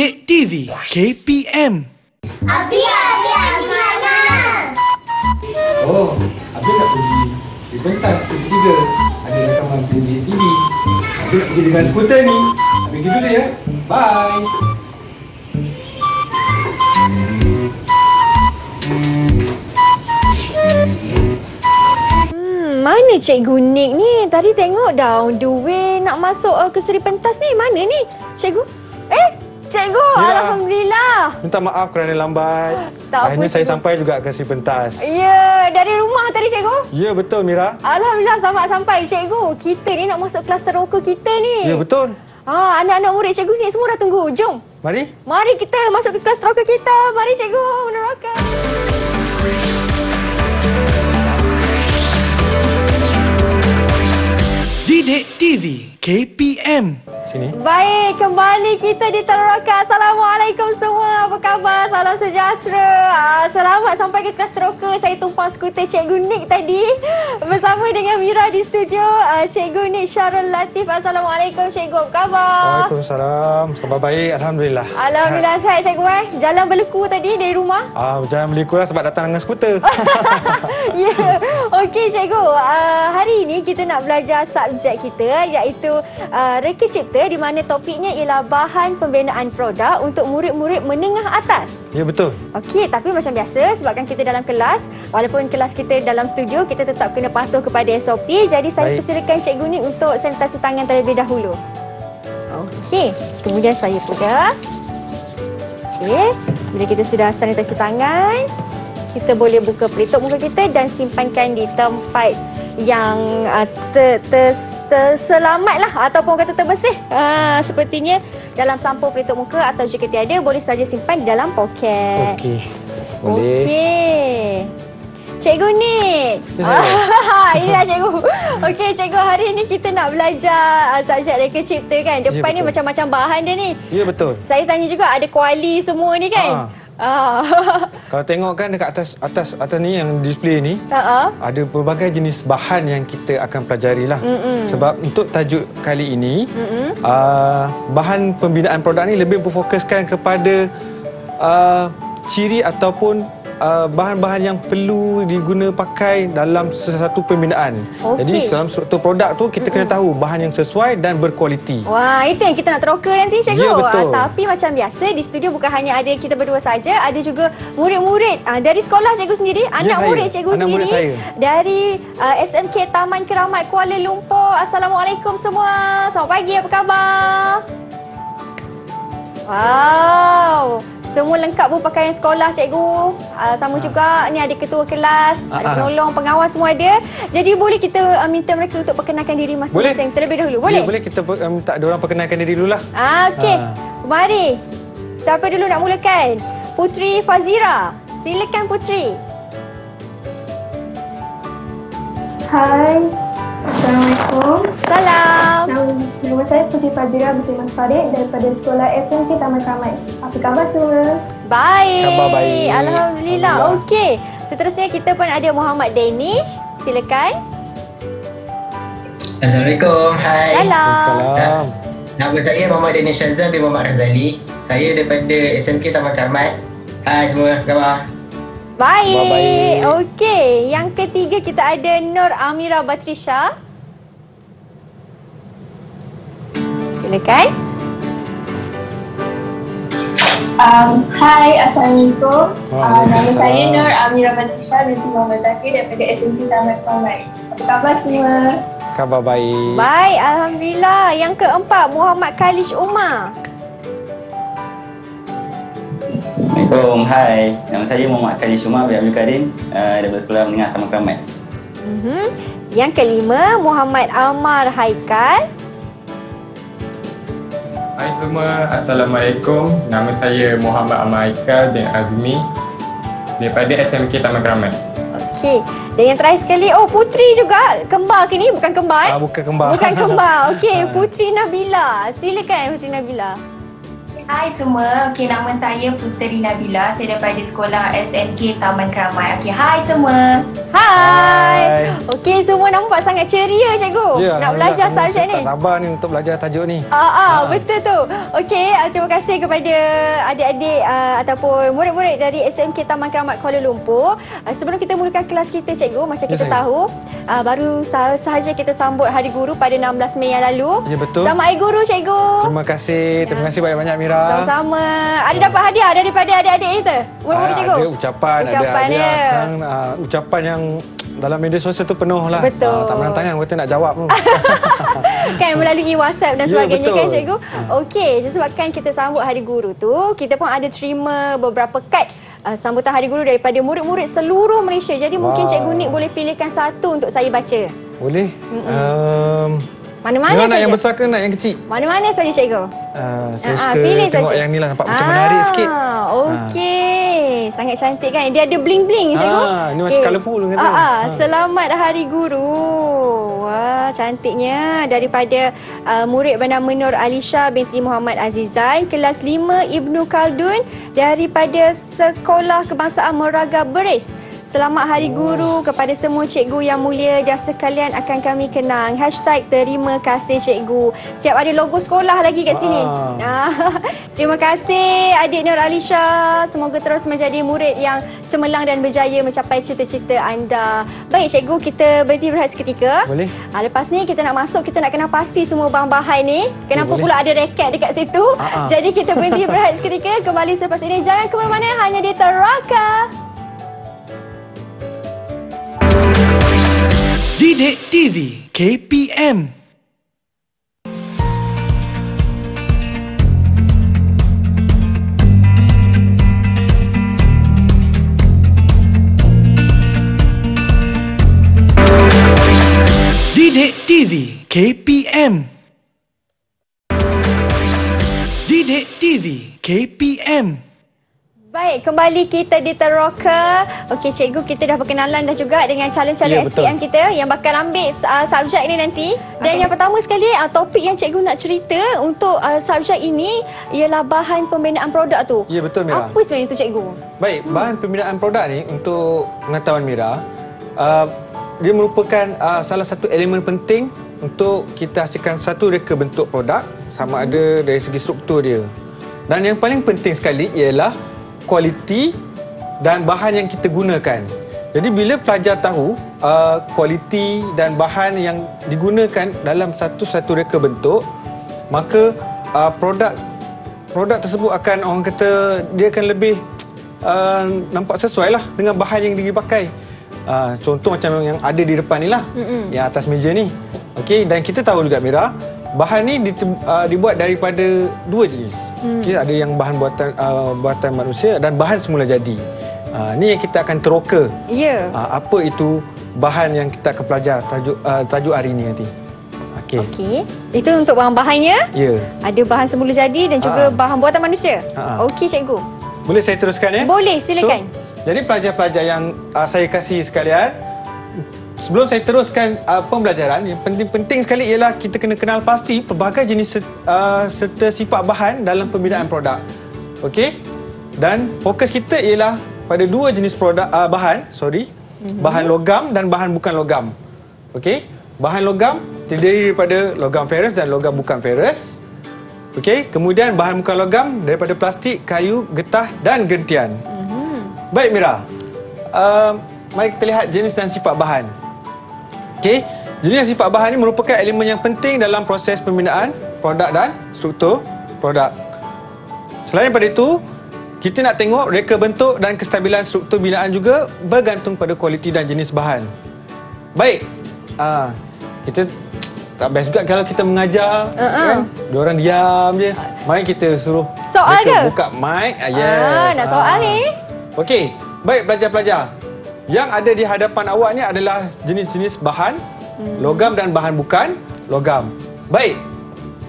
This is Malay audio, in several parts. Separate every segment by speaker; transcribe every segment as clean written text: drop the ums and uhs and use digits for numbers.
Speaker 1: Didik TV KPM.
Speaker 2: Abi mana?
Speaker 3: Oh, Abi nak pergi di pentas juga. Ada rakaman Didik TV. Abi nak pergi dengan skuter ni. Abi pergi dulu ya. Bye.
Speaker 4: Mana Cikgu Nik ni? Tadi tengok dah on the way nak masuk ke seri pentas ni. Mana ni? Cikgu? Cikgu,
Speaker 5: Ya.
Speaker 4: Alhamdulillah.
Speaker 5: Minta maaf kerana lambat.
Speaker 4: Tak apa,
Speaker 5: Akhirnya saya
Speaker 4: cikgu.
Speaker 5: sampai juga ke si pentas.
Speaker 4: Ya, dari rumah tadi Cikgu?
Speaker 5: Ya, betul Mira.
Speaker 4: Alhamdulillah selamat sampai Cikgu. Kita ni nak masuk kelas teroka kita ni.
Speaker 5: Ya, betul.
Speaker 4: Anak-anak murid Cikgu ni semua dah tunggu. Jom.
Speaker 5: Mari.
Speaker 4: Mari kita masuk ke kelas teroka kita. Mari Cikgu meneroka.
Speaker 1: Didik TV KPM.
Speaker 5: Sini.
Speaker 4: Baik, kembali kita di Teroka. Assalamualaikum semua. Apa khabar? Salam sejahtera. Selamat sampai ke kelas teroka. Saya tumpang skuter Cikgu Nik tadi bersama dengan Mira di studio. Cikgu Nik Syarul Latif. Assalamualaikum Cikgu. Apa khabar?
Speaker 5: Waalaikumsalam. Khabar baik, alhamdulillah.
Speaker 4: Alhamdulillah sihat Cikgu. Jalan berleku tadi dari rumah.
Speaker 5: Jangan beli kulah sebab datang dengan skuter.
Speaker 4: Ya. Okey Cikgu. Hari ini kita nak belajar subjek kita iaitu reka cipta, di mana topiknya ialah bahan pembinaan produk untuk murid-murid menengah atas.
Speaker 5: Ya, betul.
Speaker 4: Okey, tapi macam biasa sebabkan kita dalam kelas, walaupun kelas kita dalam studio, kita tetap kena patuh kepada SOP. Jadi saya
Speaker 5: Baik.
Speaker 4: persilakan Cikgu ni untuk sanitasi tangan terlebih dahulu. Okey, kemudian saya pula. Okey, bila kita sudah sanitasi tangan, kita boleh buka pelitup muka kita dan simpankan di tempat yang terselamat lah ataupun kata terbersih. Sepertinya dalam sampul pelitup muka atau jika tiada boleh saja simpan di dalam poket.
Speaker 5: Okey. Boleh.
Speaker 4: Okey. Cikgu Nik. Inilah Cikgu. Okey Cikgu, hari ini kita nak belajar subjek reka cipta kan. Depan ni
Speaker 5: betul.
Speaker 4: macam-macam bahan dia ni.
Speaker 5: Ya, betul.
Speaker 4: Saya tanya juga ada kuali semua ni kan.
Speaker 5: Kalau tengok kan dekat atas ni yang display ni, ada pelbagai jenis bahan yang kita akan pelajari lah. Sebab untuk tajuk kali ini, bahan pembinaan produk ni lebih berfokuskan kepada ciri ataupun bahan-bahan yang perlu diguna pakai dalam sesuatu pembinaan. Jadi dalam struktur produk tu kita kena tahu bahan yang sesuai dan berkualiti.
Speaker 4: Wah, itu yang kita nak teroka nanti Cikgu.
Speaker 5: Ya, betul.
Speaker 4: Tapi macam biasa di studio bukan hanya ada kita berdua saja, ada juga murid-murid dari sekolah Cikgu sendiri, anak
Speaker 5: saya.
Speaker 4: murid Cikgu
Speaker 5: Anak
Speaker 4: sendiri
Speaker 5: murid saya.
Speaker 4: dari SMK Taman Keramat Kuala Lumpur. Assalamualaikum semua. Selamat pagi, apa khabar? Wow. Semua lengkap pun pakaian sekolah Cikgu. Sama juga ni ada ketua kelas, ada penolong, pengawas semua ada. Jadi boleh kita minta mereka untuk perkenalkan diri masing-masing terlebih dahulu. Boleh?
Speaker 5: Ya, boleh kita minta diorang perkenalkan diri dululah.
Speaker 4: Okey. Mari. Siapa dulu nak mulakan? Putri Fazira. Silakan Putri.
Speaker 6: Hai, Assalamualaikum.
Speaker 4: Salam.
Speaker 6: Nama saya Putri Fazira binti Mas Farid daripada Sekolah SMK Taman Keramat. Apa khabar semua?
Speaker 4: Baik.
Speaker 5: Khabar baik.
Speaker 4: Alhamdulillah. Okey. Seterusnya kita pun ada Muhammad Danish. Silakan.
Speaker 7: Assalamualaikum. Hai.
Speaker 4: Salam.
Speaker 5: Salam.
Speaker 7: Nama saya Muhammad Danish Shazan bin Muhammad Razali. Saya daripada SMK Taman Keramat. Hai semua, apa khabar?
Speaker 4: Baik.
Speaker 5: Khabar baik.
Speaker 4: Okey. Yang ketiga kita ada Nur Amira Batrisha. Silakan.
Speaker 6: Hai, Assalamualaikum. Nama
Speaker 5: Waalaikumsalam.
Speaker 6: saya Nur Amira Batrisha binti Muhammad Zakir daripada SMK Taman Keramat. Apa khabar semua?
Speaker 5: Khabar baik.
Speaker 4: Baik, alhamdulillah. Yang keempat Muhammad Khalish Umar.
Speaker 8: Assalamualaikum. Hai. Nama saya Muhammad Khalid Syumar bin Abdul Karim daripada Sekolah Menengah Taman Keramat.
Speaker 4: Yang kelima Muhammad Amar Haikal.
Speaker 9: Hai semua, Assalamualaikum. Nama saya Muhammad Amar Haikal bin Azmi daripada SMK Taman Keramat.
Speaker 4: Okey. Dan yang terakhir sekali, Putri juga. Kembar ke ni? Bukan kembar
Speaker 5: Bukan kembar.
Speaker 4: Bukan kembar. Okey, Putri Nabila. Silakan Putri Nabila.
Speaker 10: Hai semua, nama saya Puteri Nabila. Saya daripada Sekolah SMK Taman Keramat. Hai semua.
Speaker 4: Hai. Okey, semua semua nampak sangat ceria cikgu.
Speaker 5: Ya,
Speaker 4: nak belajar subjek ni.
Speaker 5: Tak sabar ni untuk belajar tajuk ni.
Speaker 4: Betul tu. Okey, terima kasih kepada adik-adik ataupun murid-murid dari SMK Taman Keramat Kuala Lumpur. Sebelum kita mulakan kelas kita cikgu, macam kita tahu baru sahaja kita sambut Hari Guru pada 16 Mei yang lalu.
Speaker 5: Ya, betul.
Speaker 4: Selamat Hari Guru cikgu.
Speaker 5: Terima kasih. Terima kasih banyak-banyak Mira.
Speaker 4: Sama-sama. Ada dapat hadiah daripada adik-adik kita? Murid-murid cikgu?
Speaker 5: Ada ucapan ada hadiah. Ucapan yang dalam media sosial tu penuh lah.
Speaker 4: Betul.
Speaker 5: Tak menang tangan kata nak jawab tu.
Speaker 4: Kan melalui WhatsApp dan sebagainya kan cikgu. Okey, disebabkan kita sambut Hari Guru tu, kita pun ada terima beberapa kad sambutan Hari Guru daripada murid-murid seluruh Malaysia. Jadi mungkin Cikgu Nik boleh pilihkan satu untuk saya baca.
Speaker 5: Boleh.
Speaker 4: Mana-mana saja.
Speaker 5: Nak yang besar ke nak yang kecil?
Speaker 4: Mana-mana saja cikgu.
Speaker 5: Saya suka pilih tengok saja. Yang ni lah, nampak macam menarik sikit.
Speaker 4: Okey. Sangat cantik kan. Dia ada bling-bling cikgu.
Speaker 5: Ini macam colourful kata.
Speaker 4: Selamat Hari Guru. Wah, cantiknya. Daripada murid bernama Nur Alisha binti Muhammad Azizan, kelas 5 Ibnu Khaldun daripada Sekolah Kebangsaan Moraga Beris. Selamat Hari Guru kepada semua cikgu yang mulia, jasa kalian akan kami kenang. #terima kasih cikgu. Siap ada logo sekolah lagi kat sini. Terima kasih adik Nur Alisha. Semoga terus menjadi murid yang cemerlang dan berjaya mencapai cita-cita anda. Baik cikgu, kita berhenti berehat seketika.
Speaker 5: Boleh.
Speaker 4: Lepas ni kita nak masuk, kita nak kena pasti semua bahan-bahan ni. Kenapa pula ada reket dekat situ? Jadi kita berhenti berehat seketika. Kembali selepas ini. Jangan ke mana-mana, hanya di Teraka.
Speaker 1: Didik TV KPM. Didik TV KPM. Didik TV KPM.
Speaker 4: Baik, kembali kita di Teroka. Okey cikgu, kita dah berkenalan dah juga dengan calon-calon SPM kita yang bakal ambil subjek ni nanti. Dan yang pertama sekali, topik yang cikgu nak cerita untuk subjek ini ialah bahan pembinaan produk tu.
Speaker 5: Ya, betul Mira.
Speaker 4: Apa sebenarnya tu cikgu?
Speaker 5: Baik, bahan pembinaan produk ni untuk pengetahuan Mira, dia merupakan salah satu elemen penting untuk kita hasilkan satu reka bentuk produk, sama ada dari segi struktur dia. Dan yang paling penting sekali ialah kualiti dan bahan yang kita gunakan. Jadi bila pelajar tahu kualiti dan bahan yang digunakan dalam satu reka bentuk, maka produk tersebut akan, orang kata, dia akan lebih nampak sesuai lah dengan bahan yang dipakai. Contoh macam yang ada di depan ni lah, yang atas meja ni. Okey, dan kita tahu juga Mira, bahan ni dibuat daripada dua jenis. Okay, ada yang bahan buatan manusia dan bahan semula jadi. Ni yang kita akan teroka. Apa itu bahan yang kita akan belajar tajuk hari ni nanti.
Speaker 4: Okey. Itu untuk bahan-bahannya. Ada bahan semula jadi dan juga bahan buatan manusia. Okey cikgu.
Speaker 5: Boleh saya teruskan ya?
Speaker 4: Boleh, silakan.
Speaker 5: Jadi pelajar-pelajar yang saya kasih sekalian, sebelum saya teruskan pembelajaran, yang penting sekali ialah kita kena kenal pasti pelbagai jenis serta sifat bahan dalam pembinaan produk. Okey? Dan fokus kita ialah pada dua jenis bahan logam dan bahan bukan logam. Okey? Bahan logam terdiri daripada logam ferus dan logam bukan ferus. Okey? Kemudian bahan bukan logam daripada plastik, kayu, getah dan gentian. Baik Mira. Mari kita lihat jenis dan sifat bahan. Okey, jenis sifat bahan ini merupakan elemen yang penting dalam proses pembinaan produk dan struktur produk. Selain daripada itu, kita nak tengok reka bentuk dan kestabilan struktur binaan juga bergantung pada kualiti dan jenis bahan. Baik, kita tak best juga kalau kita mengajar, kan? Diorang diam je. Mari kita suruh
Speaker 4: soal ke?
Speaker 5: Buka mic.
Speaker 4: Nak soal ni?
Speaker 5: Okey, baik pelajar-pelajar. Yang ada di hadapan awak ni adalah jenis-jenis bahan logam dan bahan bukan logam. Baik,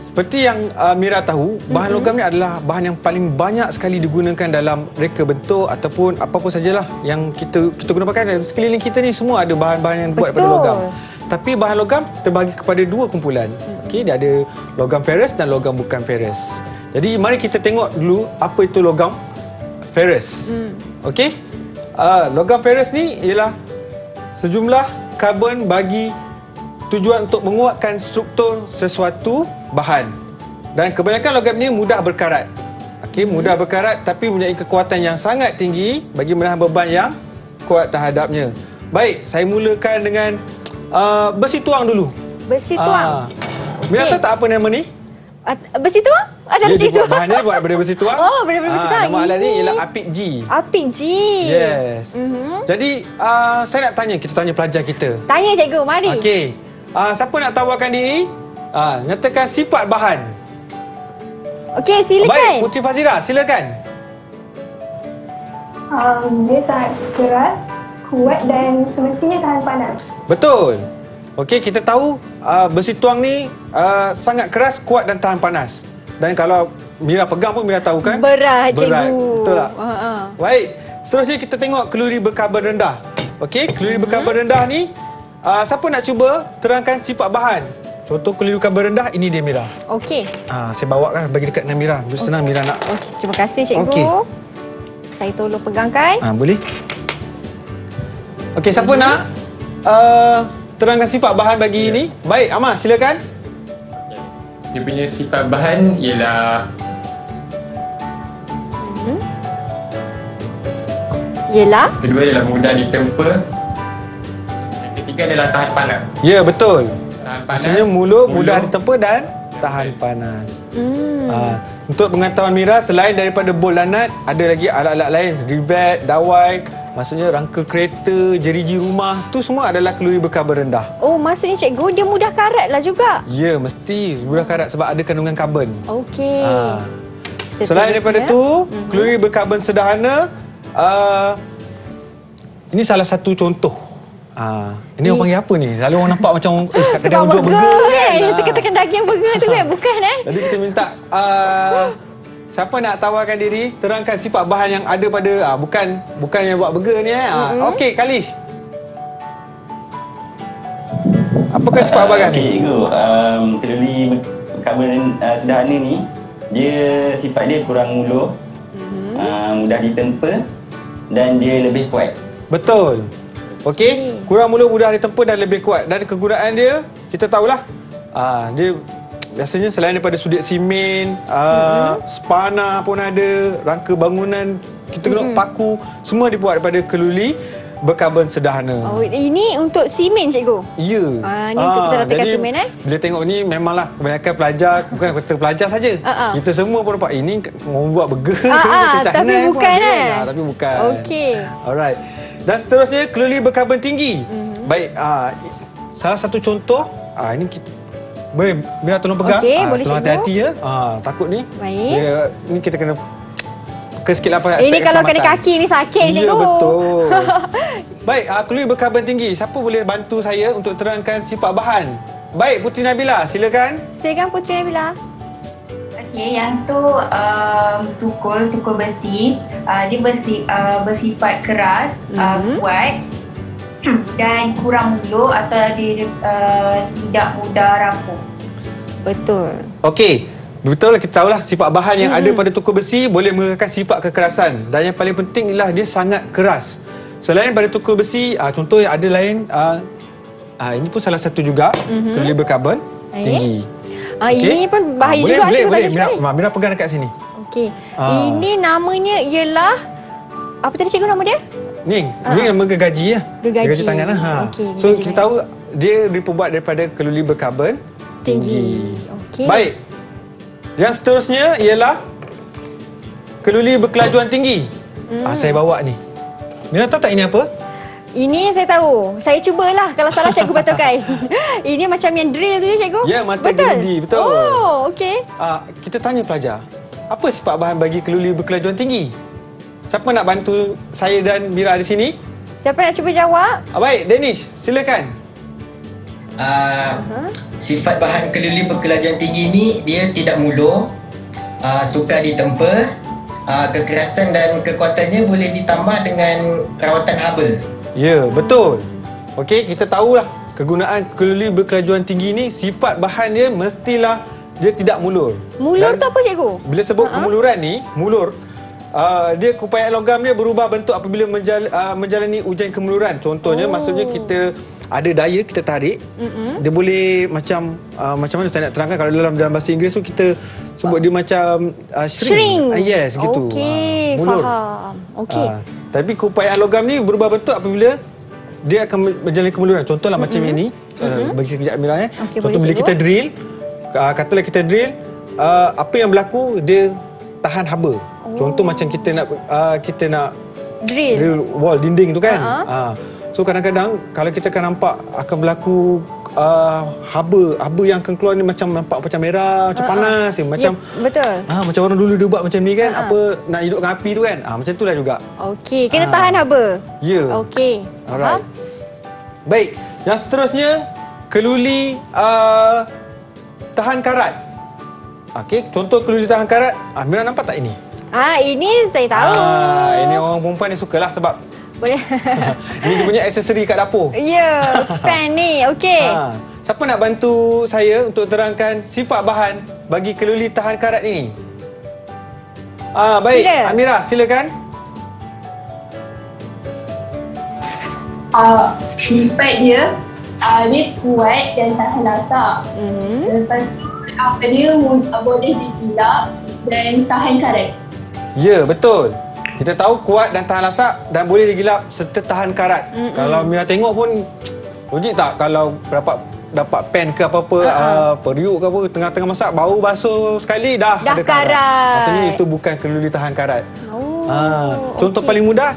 Speaker 5: seperti yang Mira tahu, bahan logam ni adalah bahan yang paling banyak sekali digunakan dalam reka bentuk ataupun apa-apa sajalah yang kita guna pakai. Sekeliling kita ni semua ada bahan-bahan yang buat daripada logam. Tapi bahan logam terbagi kepada dua kumpulan. Okey, dia ada logam ferus dan logam bukan ferus. Jadi mari kita tengok dulu apa itu logam ferus. Okey? Logam ferus ni ialah sejumlah karbon bagi bertujuan untuk menguatkan struktur sesuatu bahan. Dan kebanyakan logam ni mudah berkarat. Okey, mudah berkarat tapi mempunyai kekuatan yang sangat tinggi bagi menahan beban yang kuat terhadapnya. Baik, saya mulakan dengan besi tuang dulu.
Speaker 4: Besi tuang.
Speaker 5: Mira tahu tak apa nama ni?
Speaker 4: Besi tuang? Ada besi tuang.
Speaker 5: Bahan dia buat daripada besi tuang.
Speaker 4: Oh, daripada besi tuang.
Speaker 5: Nama alat ni ialah apik G.
Speaker 4: Apik G.
Speaker 5: Yes. Jadi, saya nak tanya, kita tanya pelajar kita.
Speaker 4: Tanya cikgu, mari.
Speaker 5: Okey. Siapa nak tawarkan diri? Nyatakan sifat bahan.
Speaker 4: Okey, silakan.
Speaker 5: Baik, Puteri Fazira, silakan.
Speaker 6: Dia sangat keras, kuat dan semestinya tahan panas.
Speaker 5: Betul. Okey, kita tahu besi tuang ni sangat keras, kuat dan tahan panas. Dan kalau Mira pegang pun Mira tahu kan?
Speaker 4: Berat, cikgu.
Speaker 5: Betul tak? Baik, seterusnya kita tengok kalori berkarbon rendah. Okey, kalori berkarbon rendah ni, siapa nak cuba terangkan sifat bahan? Contoh kalori berkarbon rendah, ini dia Mira.
Speaker 4: Okey.
Speaker 5: Saya bawa kan bagi dekat dengan Mira. Biar senang Mira nak.
Speaker 4: Okey, terima kasih cikgu.
Speaker 5: Okey.
Speaker 4: Saya tolong pegangkan.
Speaker 5: Boleh. Okey, siapa nak terangkan sifat bahan bagi ini? Baik, Amar, silakan.
Speaker 9: Dia punya sifat bahan ialah kedua ialah mudah ditempa. Yang ketiga adalah tahan panas.
Speaker 5: Ya, betul.
Speaker 9: Tahan panas.
Speaker 5: Maksudnya mudah ditempa dan tahan panas. Untuk pengetahuan Mira, selain daripada bol lanat, ada lagi alat-alat lain, rivet, dawai, maksudnya rangka kereta, jeriji rumah, tu semua adalah kalori berkarbon rendah.
Speaker 4: Oh, maksudnya cikgu dia mudah karat lah juga.
Speaker 5: Ya, mesti mudah karat sebab ada kandungan karbon.
Speaker 4: Okey.
Speaker 5: Selain daripada tu, kalori berkarbon sederhana, ini salah satu contoh. Ini orang panggil apa ni? Selalu orang nampak macam kat kedai jual burger kan.
Speaker 4: Tekan-tekan daging burger tu kan? Bukan
Speaker 5: Jadi kita minta siapa nak tawarkan diri, terangkan sifat bahan yang ada pada bukan yang buat burger ni Okey, Kalish. Apakah sifat bahan ni?
Speaker 8: Cikgu, kalori berkarbon sederhana ni, dia sifat dia kurang muluh, mudah ditempa dan dia lebih kuat.
Speaker 5: Betul. Okey, kurang mula mudah ditempa dan lebih kuat. Dan kegunaan dia, kita tahulah. Dia biasanya selain daripada sudut simen, spana pun ada, rangka bangunan, kita tengok paku, semua dibuat daripada kalori berkarbon sederhana.
Speaker 4: Oh, ini untuk simen cikgu?
Speaker 5: Ya.
Speaker 4: Ini untuk kita letakkan simen
Speaker 5: Bila tengok ni memanglah kebanyakan pelajar, bukan kata pelajar saja. Kita semua pun nampak ini orang buat burger.
Speaker 4: Tapi bukan
Speaker 5: tapi bukan.
Speaker 4: Okey.
Speaker 5: Alright. Dan seterusnya kalori berkarbon tinggi. Baik, salah satu contoh, ini kita boleh Mira tolong pegang.
Speaker 4: Okey, boleh
Speaker 5: tolong
Speaker 4: cikgu.
Speaker 5: hati-hati ya. Takut ni.
Speaker 4: Baik.
Speaker 5: Ini kita kena sikit lah
Speaker 4: ini kalau kena kaki ni sakit cikgu.
Speaker 5: Ya, betul. Baik, kalori berkarbon tinggi. Siapa boleh bantu saya untuk terangkan sifat bahan? Baik, Puteri Nabila, silakan.
Speaker 4: Silakan Puteri Nabila.
Speaker 10: Okey, yang tu tukul besi. Dia bersifat keras, kuat dan kurang muluh atau dia tidak mudah rapuh.
Speaker 4: Betul.
Speaker 5: Okey, betul kita tahulah sifat bahan yang ada pada tukul besi boleh menggunakan sifat kekerasan dan yang paling penting ialah dia sangat keras. Selain pada tukul besi, contoh yang ada lain, ini pun salah satu juga kalori berkarbon tinggi.
Speaker 4: Ini pun bahaya juga.
Speaker 5: Boleh. Mira pegang dekat sini.
Speaker 4: Okey. Ini namanya ialah apa tadi cikgu nama dia?
Speaker 5: Ni nama gergaji ya. Gergaji tangan lah.
Speaker 4: Okay,
Speaker 5: so kita tahu dia diperbuat daripada kalori berkarbon tinggi.
Speaker 4: Okey.
Speaker 5: Baik. Yang seterusnya ialah kalori berkelajuan tinggi. Saya bawa ni. Mira tahu tak ini apa?
Speaker 4: Ini saya tahu. Saya cubalah. Kalau salah cikgu betulkan. Ini macam yang drill tu ya cikgu?
Speaker 5: Ya, mata gerudi. Betul.
Speaker 4: Oh, okey.
Speaker 5: Kita tanya pelajar. Apa sifat bahan bagi kalori berkelajuan tinggi? Siapa nak bantu saya dan Mira di sini?
Speaker 4: Siapa nak cuba jawab?
Speaker 5: Baik, Danish. Silakan.
Speaker 7: Sifat bahan kalori berkelajuan tinggi ni dia tidak muluh, sukar ditempa, kekerasan dan kekuatannya boleh ditambah dengan rawatan haba.
Speaker 5: Ya, betul. Okey, kita tahulah kegunaan kalori berkelajuan tinggi ni, sifat bahan dia mestilah dia tidak mulur.
Speaker 4: Mulur tu apa cikgu?
Speaker 5: Bila sebut kemuluran ni, mulur, dia keupayaan logam dia berubah bentuk apabila menjalani ujian kemuluran. Contohnya maksudnya kita ada daya kita tarik. Dia boleh macam mana saya nak terangkan, kalau dalam bahasa Inggeris tu kita sebut dia macam shrink. Yes, gitu.
Speaker 4: Okey, faham. Okey.
Speaker 5: Tapi keupayaan logam ni berubah bentuk apabila dia akan berjalan kemuluran. Contohlah macam ini. Bagi sekejap Amira
Speaker 4: Okay,
Speaker 5: contoh bila kita drill, katalah kita drill, apa yang berlaku, dia tahan haba. Contoh macam kita nak drill wall dinding tu kan. So kadang-kadang kalau kita akan nampak akan berlaku haba yang akan keluar ni macam nampak macam merah, macam panas macam
Speaker 4: betul.
Speaker 5: Macam orang dulu dia buat macam ni kan, apa nak hidupkan api tu kan. Macam itulah juga.
Speaker 4: Okey, kena tahan haba.
Speaker 5: Ya.
Speaker 4: Okey.
Speaker 5: Alright. Baik, yang seterusnya keluli tahan karat. Okey, contoh keluli tahan karat. Mira nampak tak ini?
Speaker 4: Ini saya tahu.
Speaker 5: Ini orang perempuan ni sukalah sebab
Speaker 4: boleh.
Speaker 5: Ini dia punya aksesori kat dapur.
Speaker 4: Ya, fan ni. Okey.
Speaker 5: Siapa nak bantu saya untuk terangkan sifat bahan bagi keluli tahan karat ini? Baik, Sila. Amira, silakan.
Speaker 6: Sifat dia dia kuat dan tahan lasak. Lepas tu dia boleh digilap dan tahan karat.
Speaker 5: Ya, betul. Kita tahu kuat dan tahan lasak dan boleh digilap serta tahan karat. Kalau Mira tengok pun, logik tak kalau dapat pen ke apa-apa, periuk ke apa, tengah-tengah masak, bau basuh sekali dah ada karat. Maksudnya itu bukan keluli tahan karat. Contoh paling mudah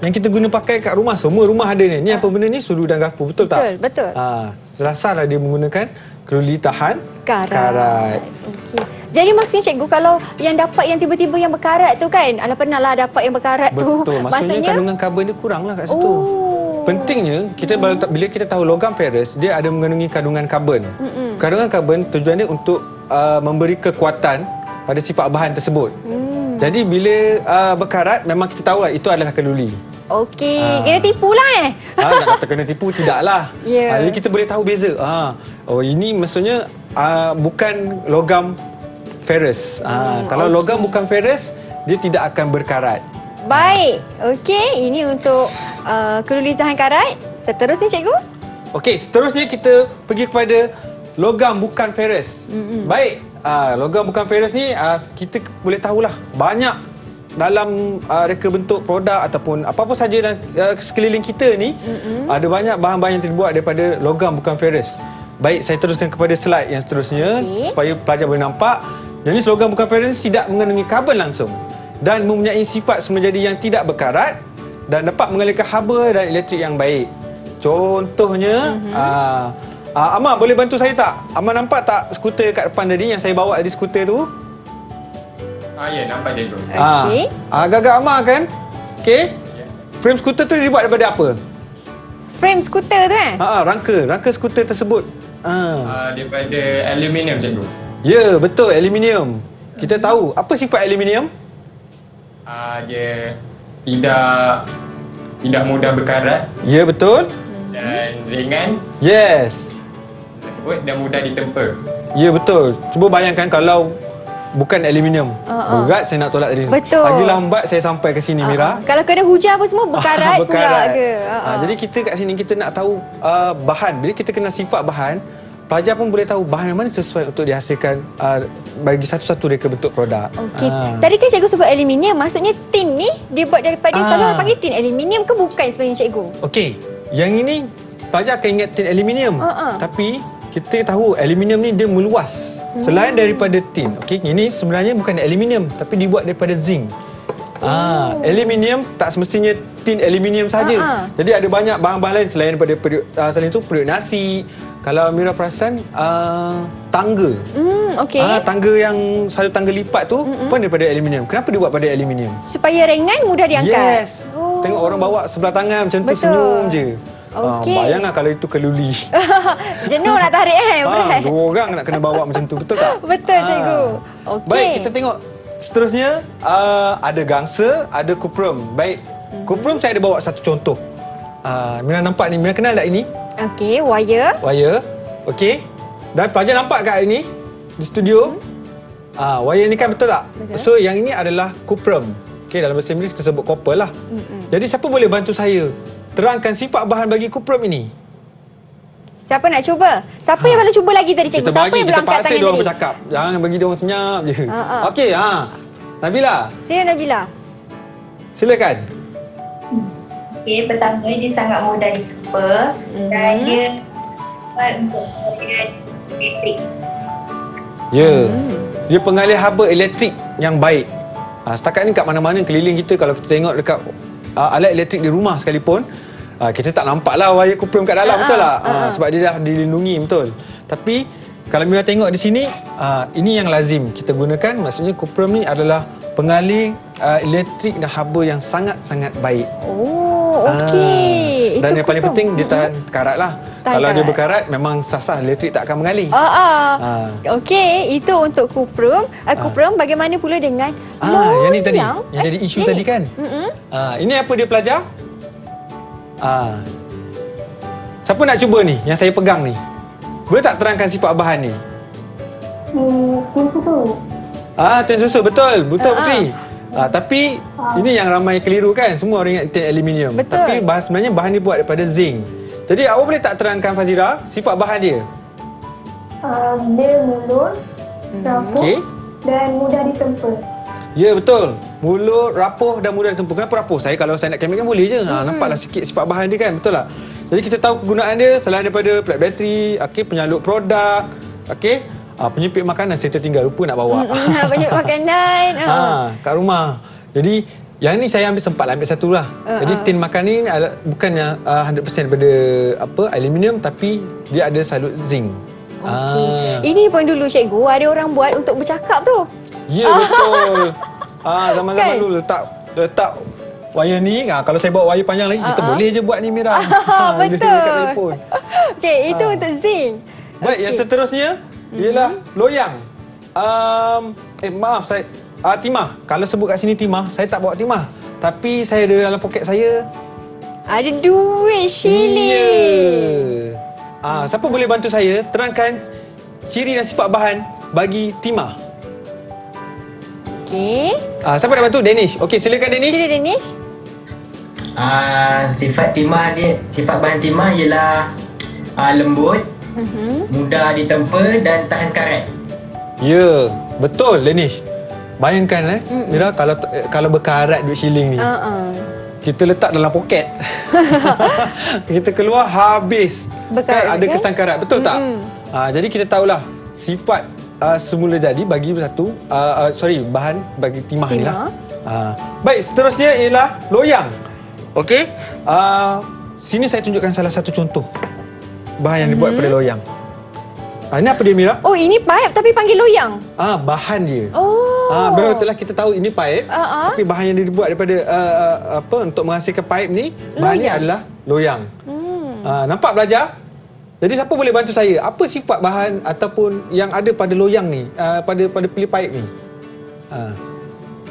Speaker 5: yang kita guna pakai kat rumah, semua rumah ada ni. Ni apa benda ni? Sudu dan garpu, betul tak?
Speaker 4: Betul.
Speaker 5: Selasarlah dia menggunakan keluli tahan karat.
Speaker 4: Okey. Jadi maksudnya cikgu, kalau yang dapat yang tiba-tiba yang berkarat tu kan, pernah lah dapat yang berkarat tu.
Speaker 5: Betul. Maksudnya kandungan karbon dia kurang lah kat situ. Pentingnya bila kita tahu logam ferrous, dia ada mengandungi kandungan karbon. Kandungan karbon tujuannya untuk memberi kekuatan pada sifat bahan tersebut. Jadi bila berkarat, memang kita tahu lah itu adalah keluli.
Speaker 4: Okey, kena tipu lah
Speaker 5: nak kata kena tipu, tidaklah. Jadi kita boleh tahu beza. Ini maksudnya bukan logam ferrous. Kalau logam bukan ferrous, dia tidak akan berkarat.
Speaker 4: Baik. Okey, ini untuk keluli tahan karat. Seterusnya cikgu?
Speaker 5: Okey, seterusnya kita pergi kepada logam bukan ferrous. Baik. Logam bukan ferrous ni kita boleh tahulah banyak dalam reka bentuk produk ataupun apa-apa saja dalam sekeliling kita ni, ada banyak bahan-bahan yang terbuat daripada logam bukan ferrous. Baik, saya teruskan kepada slide yang seterusnya supaya pelajar boleh nampak. Jenis logam bukan ferrous tidak mengandungi karbon langsung dan mempunyai sifat menjadi yang tidak berkarat dan dapat mengalirkan haba dan elektrik yang baik. Contohnya, Amar boleh bantu saya tak? Amar nampak tak skuter kat depan tadi yang saya bawa tadi, skuter tu?
Speaker 9: Ya, nampak cikgu.
Speaker 5: Agak-agak Amar kan? Okey. Frame skuter tu dibuat daripada apa?
Speaker 4: Frame skuter tu kan?
Speaker 5: Rangka skuter tersebut.
Speaker 9: Daripada aluminium cikgu.
Speaker 5: Ya, betul, aluminium. Kita tahu apa sifat aluminium?
Speaker 9: Dia tidak mudah berkarat.
Speaker 5: Ya, betul.
Speaker 9: Dan ringan.
Speaker 5: Yes.
Speaker 9: Lembut dan mudah ditempa.
Speaker 5: Ya, betul. Cuba bayangkan kalau bukan aluminium. Berat saya nak tolak tadi.
Speaker 4: Betul.
Speaker 5: Lagi lambat saya sampai ke sini, Mira.
Speaker 4: Kalau kena hujan apa semua berkarat pula ke?
Speaker 5: Jadi kita kat sini kita nak tahu bahan. Bila kita kenal sifat bahan, pelajar pun boleh tahu bahan yang mana sesuai untuk dihasilkan bagi satu-satu reka bentuk produk.
Speaker 4: Okey. Tadi kan cikgu sebut aluminium, maksudnya tin ni dibuat daripada selalu orang panggil tin aluminium ke bukan sebenarnya cikgu?
Speaker 5: Okey. Yang ini pelajar akan ingat tin aluminium. Tapi kita tahu aluminium ni dia meluas. Selain daripada tin. Okey, ini sebenarnya bukan aluminium tapi dibuat daripada zinc. Aluminium tak semestinya tin aluminium saja. Jadi ada banyak bahan-bahan lain selain daripada selain itu periuk nasi. Kalau Mira perasan tangga.
Speaker 4: Okey.
Speaker 5: Tangga yang selalu tangga lipat tu pun daripada aluminium. Kenapa dibuat daripada aluminium?
Speaker 4: Supaya ringan, mudah diangkat.
Speaker 5: Yes. Tengok orang bawa sebelah tangan macam tu, senyum je. Bayanglah kalau itu keluli.
Speaker 4: Jenuh nak tarik berat.
Speaker 5: Dua orang nak kena bawa macam tu, betul tak?
Speaker 4: Betul cikgu. Okey.
Speaker 5: Baik, kita tengok seterusnya ada gangsa, ada kuprum. Baik, kuprum saya ada bawa satu contoh. Mira nampak ni, Mira kenal tak ini?
Speaker 4: Okey, wire.
Speaker 5: Okey. Dan pelajar nampak kat ini di studio. Wire ni kan betul tak? Betul. So yang ini adalah kuprum. Okey, dalam bahasa Inggeris kita sebut copper lah. Jadi siapa boleh bantu saya terangkan sifat bahan bagi kuprum ini?
Speaker 4: Siapa nak cuba? Siapa yang belum cuba lagi tadi cikgu? Siapa yang belum angkat tangan tadi?
Speaker 5: Kita paksa bercakap. Jangan bagi dia orang senyap je. Okey, Nabila.
Speaker 4: Sila Nabila.
Speaker 5: Silakan.
Speaker 10: Okey, pertama dia sangat mudah dijumpa dan dia dapat untuk dengan elektrik.
Speaker 5: Ya. Dia pengalih haba elektrik yang baik. Setakat ni kat mana-mana keliling kita, kalau kita tengok dekat alat elektrik di rumah sekalipun, kita tak nampak lah wayar kuprum kat dalam, betul tak? Sebab dia dah dilindungi, betul. Tapi kalau Mira tengok di sini, ini yang lazim kita gunakan. Maksudnya kuprum ni adalah pengalih elektrik dan haba yang sangat-sangat baik.
Speaker 4: Oh, okey.
Speaker 5: Dan yang paling penting dia tahan karat lah. Kalau dia berkarat, memang sah-sah elektrik tak akan mengalih.
Speaker 4: Okey, itu untuk kuprum. Kuprum, bagaimana pula dengan
Speaker 5: yang ni tadi, yang jadi isu tadi kan? Ini apa dia pelajar? Siapa nak cuba ni, yang saya pegang ni? Boleh tak terangkan sifat bahan ni?
Speaker 6: Tin susu.
Speaker 5: Tin susu, betul. Betul, Putri. Tapi ini yang ramai keliru kan? Semua orang ingat tin aluminium.
Speaker 4: Betul.
Speaker 5: Tapi sebenarnya bahan ni buat daripada zinc. Jadi awak boleh tak terangkan, Fazira, sifat bahan dia?
Speaker 6: Dia mulur, rapuh dan mudah ditempa.
Speaker 5: Ya, betul. Mulur, rapuh dan mudah ditempuh. Kenapa rapuh? Kalau saya nak kemitkan boleh je. Nampaklah sikit sifat bahan dia kan, betul tak? Jadi kita tahu kegunaan dia selain daripada pelat bateri, penyalur produk, penyepit makanan. Saya tertinggal, lupa nak bawa.
Speaker 4: Penyepit makanan.
Speaker 5: Kat rumah. Jadi yang ni saya sempat ambil satu lah. Jadi tin makan ni bukannya 100% daripada aluminium, tapi dia ada salut zinc.
Speaker 4: Ini pun dulu cikgu ada orang buat untuk bercakap tu.
Speaker 5: Ya, betul. Zaman-zaman dulu letak wayar ni. Kalau saya bawa wayar panjang lagi, kita boleh je buat ni, Mira.
Speaker 4: Betul. Okey, itu untuk zinc.
Speaker 5: Baik, yang seterusnya ialah loyang. Maaf, saya timah. Kalau sebut kat sini timah, saya tak bawa timah. Tapi saya ada dalam poket saya.
Speaker 4: Ada duit shilling.
Speaker 5: Siapa boleh bantu saya terangkan ciri dan sifat bahan bagi timah?
Speaker 4: Okey.
Speaker 5: Siapa nak bantu? Danish. Okey, silakan Danish.
Speaker 4: Sila Danish.
Speaker 7: Sifat bahan timah ialah lembut, mudah ditempa dan tahan karat.
Speaker 5: Ya, betul Danish. Bayangkan Mira, kalau berkarat duit shilling ni. Kita letak dalam poket. Kita keluar habis. Kan ada kesan karat, betul tak? Jadi kita tahulah sifat semula jadi bagi bahan bagi timah ni lah. Baik, seterusnya ialah loyang. Okey. Sini saya tunjukkan salah satu contoh bahan yang dibuat daripada loyang. Ini apa dia, Mira?
Speaker 4: Oh, ini pipe tapi panggil loyang.
Speaker 5: Bahan dia.
Speaker 4: Betul
Speaker 5: kita tahu ini pipe, tapi bahan yang dibuat daripada untuk menghasilkan pipe ni, bahan ni adalah loyang. Nampak belajar? Jadi siapa boleh bantu saya? Apa sifat bahan ataupun yang ada pada loyang ni, pada pili pipe ni?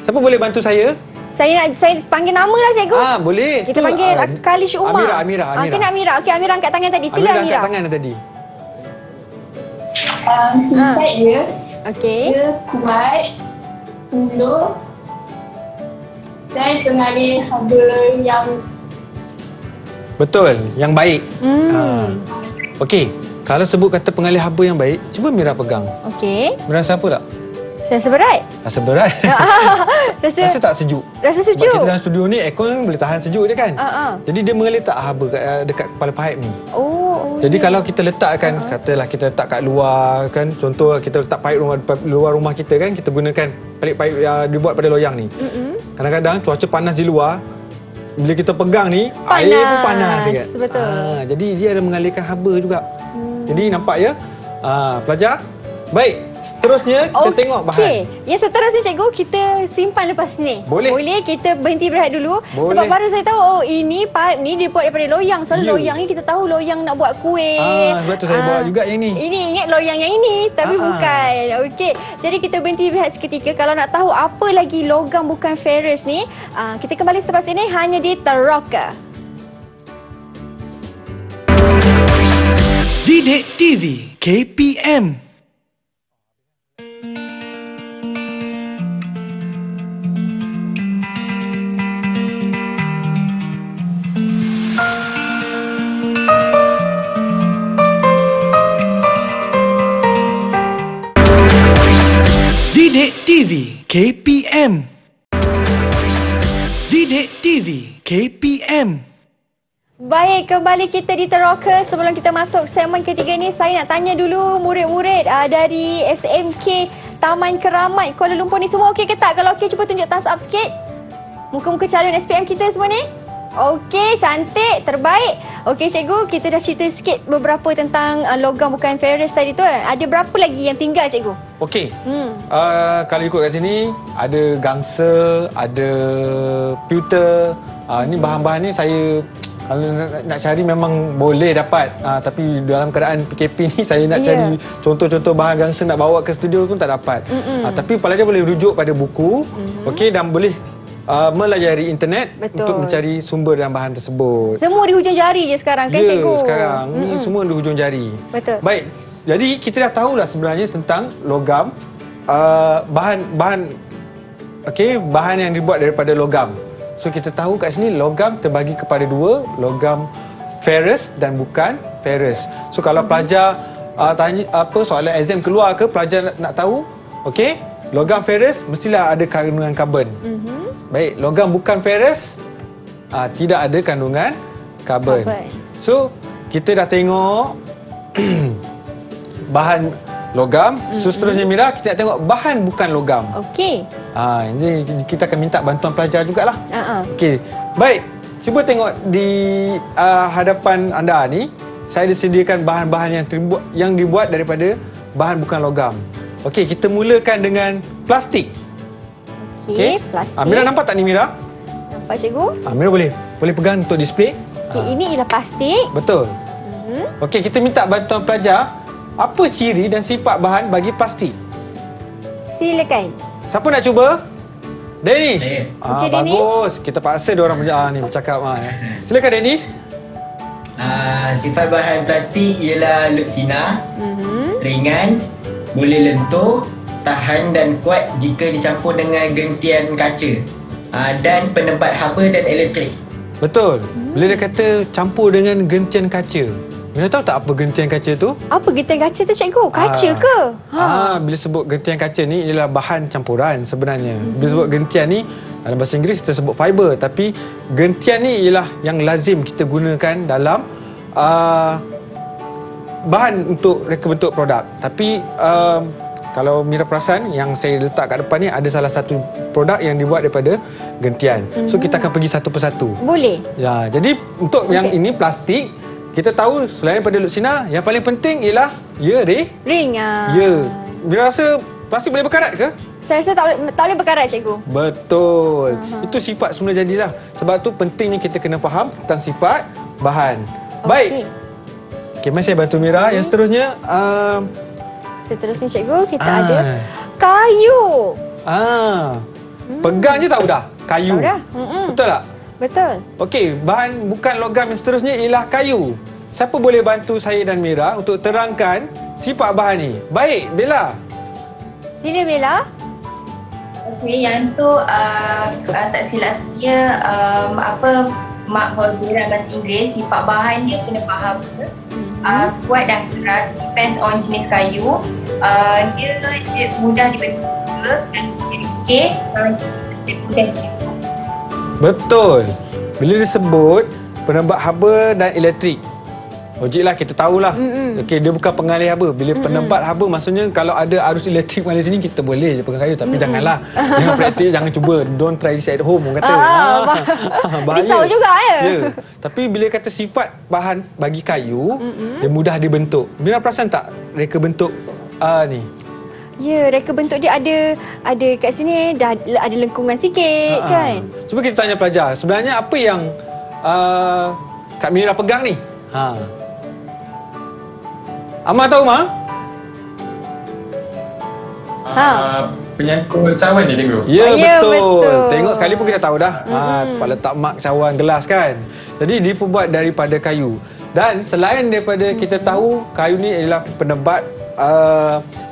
Speaker 5: Siapa boleh bantu saya?
Speaker 4: Saya panggil nama lah cikgu.
Speaker 5: Boleh.
Speaker 4: Kita panggil Kalish Umar.
Speaker 5: Amira.
Speaker 4: Kena Amira. Okey, Amira angkat tangan tadi. Sila Amira.
Speaker 5: Amira angkat tangan tadi.
Speaker 6: Sifat dia, dia kuat, ulur dan pengalih haba yang
Speaker 5: betul, yang baik. Okey, kalau sebut kata pengalih haba yang baik, cuba Mira pegang.
Speaker 4: Okey.
Speaker 5: Mira rasa apa tak?
Speaker 4: Saya rasa berat.
Speaker 5: Rasa berat? Rasa tak sejuk?
Speaker 4: Rasa sejuk.
Speaker 5: Sebab kita dalam studio ni, aircon boleh tahan sejuk dia kan? Jadi dia mengalir tak haba dekat kepala pipe ni. Jadi kalau kita letakkan, katalah kita letak kat luar kan, contoh kita letak pipe luar rumah kita kan, kita gunakan pelik pipe yang dibuat pada loyang ni. Kadang-kadang cuaca panas di luar, bila kita pegang ni, air pun panas juga.
Speaker 4: Betul.
Speaker 5: Jadi dia ada mengalirkan haba juga. Jadi nampak ya, pelajar? Baik, seterusnya kita tengok bahan.
Speaker 4: Okey, yang seterusnya cikgu kita simpan lepas ni.
Speaker 5: Boleh.
Speaker 4: Kita berhenti berehat dulu.
Speaker 5: Boleh.
Speaker 4: Sebab baru saya tahu ini pipe ni dibuat daripada loyang. Loyang ni kita tahu loyang nak buat kuih.
Speaker 5: Sebab tu saya bawa juga yang ni.
Speaker 4: Ini ingat loyang yang ini tapi bukan. Okey. Jadi kita berhenti berehat seketika. Kalau nak tahu apa lagi logam bukan ferrous ni, kita kembali selepas ini hanya di Teroka.
Speaker 1: Didik TV KPM. TV KPM. Didik TV KPM.
Speaker 4: Baik, kembali kita di Teroka. Sebelum kita masuk segmen ketiga ni, saya nak tanya dulu murid-murid dari SMK Taman Keramat Kuala Lumpur ni semua okey ke tak? Kalau okey, cuba tunjuk thumbs up sikit. Muka-muka calon SPM kita semua ni. Okey, cantik, terbaik. Okey cikgu, kita dah cerita sikit beberapa tentang logam bukan ferrous tadi tu. Ada berapa lagi yang tinggal cikgu?
Speaker 5: Okey. Kalau ikut kat sini, ada gangsa, ada pewter. Ni bahan-bahan ni saya kalau nak cari memang boleh dapat. Tapi dalam keadaan PKP ni saya nak cari contoh-contoh bahan gangsa nak bawa ke studio pun tak dapat. Tapi pelajar boleh rujuk pada buku. Okey, dan boleh melayari internet untuk mencari sumber dan bahan tersebut.
Speaker 4: Semua di hujung jari je sekarang kan cikgu?
Speaker 5: Ya, sekarang ni semua di hujung jari.
Speaker 4: Betul.
Speaker 5: Baik, jadi kita dah tahulah sebenarnya tentang logam. Bahan yang dibuat daripada logam. So kita tahu kat sini logam terbagi kepada dua, logam ferrous dan bukan ferrous. So kalau pelajar tanya apa soalan exam keluar ke, pelajar nak tahu, okey, logam ferrous mestilah ada kandungan karbon. Baik, logam bukan ferrous tidak ada kandungan karbon. So kita dah tengok bahan logam. Seterusnya Mira, kita nak tengok bahan bukan logam.
Speaker 4: Okey.
Speaker 5: Ini kita akan minta bantuan pelajar jugalah. Okey. Baik, cuba tengok di hadapan anda ni. Saya disediakan bahan-bahan yang dibuat daripada bahan bukan logam. Okey, kita mulakan dengan plastik.
Speaker 4: Okey, plastik.
Speaker 5: Mira nampak tak ni Mira?
Speaker 4: Nampak cikgu?
Speaker 5: Mira boleh pegang untuk display.
Speaker 4: Okey, ini ialah plastik.
Speaker 5: Betul. Okey, kita minta bantuan pelajar. Apa ciri dan sifat bahan bagi plastik?
Speaker 4: Silakan.
Speaker 5: Siapa nak cuba? Danish.
Speaker 4: Okey,
Speaker 5: bagus. Kita paksa dia orang ni bercakap. Silakan Danish.
Speaker 7: Sifat bahan plastik ialah luksina, ringan, boleh lentur, tahan dan kuat jika dicampur dengan gentian kaca, dan penebat haba dan elektrik. Betul.
Speaker 5: Bila dia kata campur dengan gentian kaca, Mira tahu tak apa gentian kaca tu?
Speaker 4: Apa gentian kaca tu cikgu? Kaca ke?
Speaker 5: Bila sebut gentian kaca ni ialah bahan campuran sebenarnya. Bila sebut gentian ni dalam bahasa Inggeris kita sebut fiber, tapi gentian ni ialah yang lazim kita gunakan dalam bahan untuk reka bentuk produk. Tapi kalau Mira perasan, yang saya letak kat depan ni ada salah satu produk yang dibuat daripada gentian. So kita akan pergi satu persatu.
Speaker 4: Boleh.
Speaker 5: Ya, jadi untuk yang ini plastik, kita tahu selain daripada luksina, yang paling penting ialah ring. Ya. Mira rasa plastik boleh berkarat ke?
Speaker 4: Saya rasa tak boleh berkarat cikgu.
Speaker 5: Betul. Itu sifat semula jadilah. Sebab tu pentingnya kita kena faham tentang sifat bahan. Baik. Okey, mari saya bantu Mira. Yang seterusnya
Speaker 4: seterusnya cikgu, kita ada kayu.
Speaker 5: Pegang je tahu dah. Kayu.
Speaker 4: Tahu dah.
Speaker 5: Betul tak?
Speaker 4: Betul.
Speaker 5: Okey, bahan bukan logam yang seterusnya ialah kayu. Siapa boleh bantu saya dan Mira untuk terangkan sifat bahan ni? Baik, Bella.
Speaker 4: Sila Bella.
Speaker 10: Okey, yang tu tak silap saya Mak Berat bahasa Inggeris, sifat bahan dia kena faham kuat dan keras, depends on jenis kayu. Dia mudah dibentuk dan okey, mudah dibentuk.
Speaker 5: Betul. Bila disebut penebat haba dan elektrik, logiklah kita tahulah. Okey, dia bukan pengalih haba. Bila penebat haba maksudnya kalau ada arus elektrik malam sini kita boleh je pegang kayu, tapi janganlah. Jangan praktik, jangan cuba. Don't try this at home orang kata. Bahaya.
Speaker 4: Risau juga ya.
Speaker 5: Tapi bila kata sifat bahan bagi kayu, dia mudah dibentuk. Bila perasan tak reka bentuk ni?
Speaker 4: Ya, reka bentuk dia ada kat sini dah ada lengkungan sikit kan.
Speaker 5: Cuba kita tanya pelajar, sebenarnya apa yang Kak Mira pegang ni? Amar tahu Ma?
Speaker 9: Penyangkut cawan ni cikgu.
Speaker 5: Ya, betul. Tengok sekali pun kita tahu dah. Letak mak cawan gelas kan. Jadi dia dibuat daripada kayu. Dan selain daripada kita tahu kayu ni adalah penebat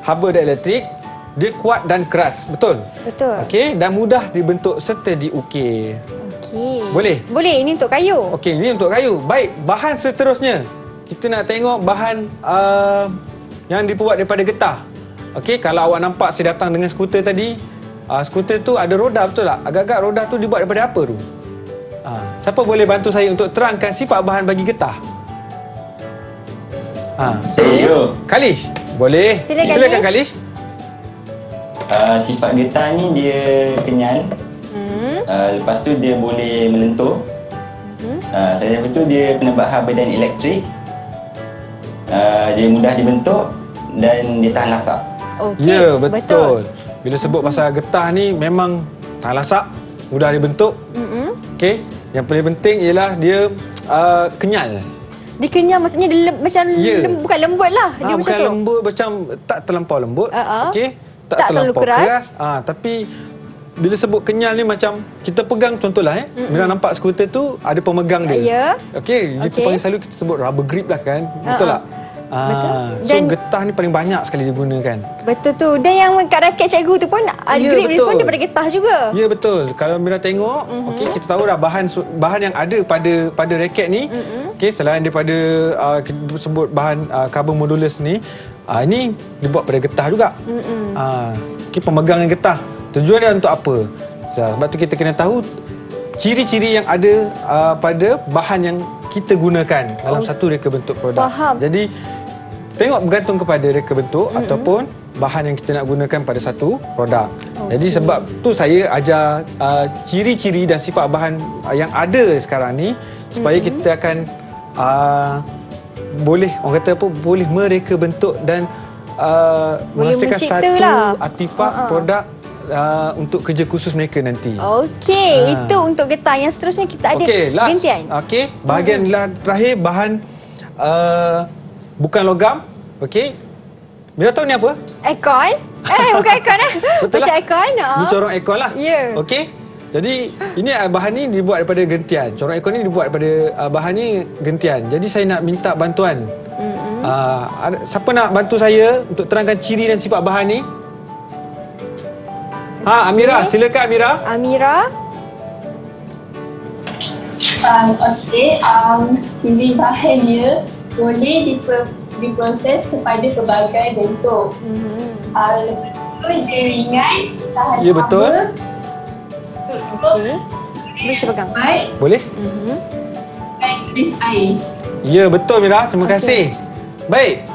Speaker 5: haba dan elektrik, dia kuat dan keras, betul?
Speaker 4: Betul.
Speaker 5: Okey, dan mudah dibentuk serta diukir.
Speaker 4: Okey.
Speaker 5: Boleh?
Speaker 4: Boleh, ini untuk kayu.
Speaker 5: Okey, ini untuk kayu. Baik, bahan seterusnya. Kita nak tengok bahan yang dibuat daripada getah. Okey, kalau awak nampak saya datang dengan skuter tadi, skuter tu ada roda, betul tak? Agak-agak roda tu dibuat daripada apa tu? Siapa boleh bantu saya untuk terangkan sifat bahan bagi getah?
Speaker 8: Saya.
Speaker 5: Kalish, boleh. Silakan Kalish.
Speaker 8: Sifat getah ni dia kenyal. Lepas tu dia boleh melentur. Selain itu dia penebahan badan elektrik. Dia mudah dibentuk dan dia tahan lasak.
Speaker 5: Ya, betul. Bila sebut pasal getah ni memang tahan lasak, mudah dibentuk. Okey, yang paling penting ialah dia kenyal.
Speaker 4: Dia kenyal maksudnya dia bukan lembut lah. Dia macam
Speaker 5: bukan
Speaker 4: tu.
Speaker 5: lembut, macam tak terlampau lembut. Okey, tak
Speaker 4: terlalu
Speaker 5: terlampau
Speaker 4: keras.
Speaker 5: Tapi bila sebut kenyal ni macam kita pegang, contohlah Mira nampak skuter tu ada pemegang dia.
Speaker 4: Ya.
Speaker 5: Okey, kita panggil selalu kita sebut rubber grip lah kan. Betul tak?
Speaker 4: Betul.
Speaker 5: So getah ni paling banyak sekali digunakan.
Speaker 4: Betul tu. Dan yang kat raket cikgu tu pun grip dia pun daripada getah juga.
Speaker 5: Ya, betul. Kalau Mira tengok, okey, kita tahu dah bahan yang ada pada raket ni, okey, selain daripada kita sebut bahan carbon modulus ni, ini dibuat pada getah juga. Okey, pemegangan getah. Tujuan dia untuk apa? Sebab tu kita kena tahu ciri-ciri yang ada pada bahan yang kita gunakan dalam satu reka bentuk produk.
Speaker 4: Faham.
Speaker 5: Jadi tengok bergantung kepada reka bentuk ataupun bahan yang kita nak gunakan pada satu produk. Jadi sebab tu saya ajar ciri-ciri dan sifat bahan yang ada sekarang ni supaya kita akan boleh, orang kata apa, boleh mereka bentuk dan menghasilkan satu artifak produk untuk kerja khusus mereka nanti.
Speaker 4: Okey, itu untuk getah. Yang seterusnya kita ada gentian.
Speaker 5: Okey, bahagian terakhir bahan bukan logam. Okey. Mira tahu ni apa?
Speaker 4: Aircon. Bukan aircon
Speaker 5: Betul
Speaker 4: macam
Speaker 5: lah.
Speaker 4: aircon.
Speaker 5: Ni corong aircon lah.
Speaker 4: Ya.
Speaker 5: Okey. Jadi ini bahan ni dibuat daripada gentian. Corong aircon ni dibuat daripada bahan ni gentian. Jadi saya nak minta bantuan. Siapa nak bantu saya untuk terangkan ciri dan sifat bahan ni? Amira, silakan Amira.
Speaker 4: Amira.
Speaker 6: Ciri bahan dia boleh diproses kepada pelbagai bentuk. Lepas tu dia ringan, tahan
Speaker 5: ya, betul.
Speaker 4: Okey. Boleh saya pegang?
Speaker 5: Boleh.
Speaker 6: Dan tulis air.
Speaker 5: Ya, betul Mira. Terima kasih. Baik.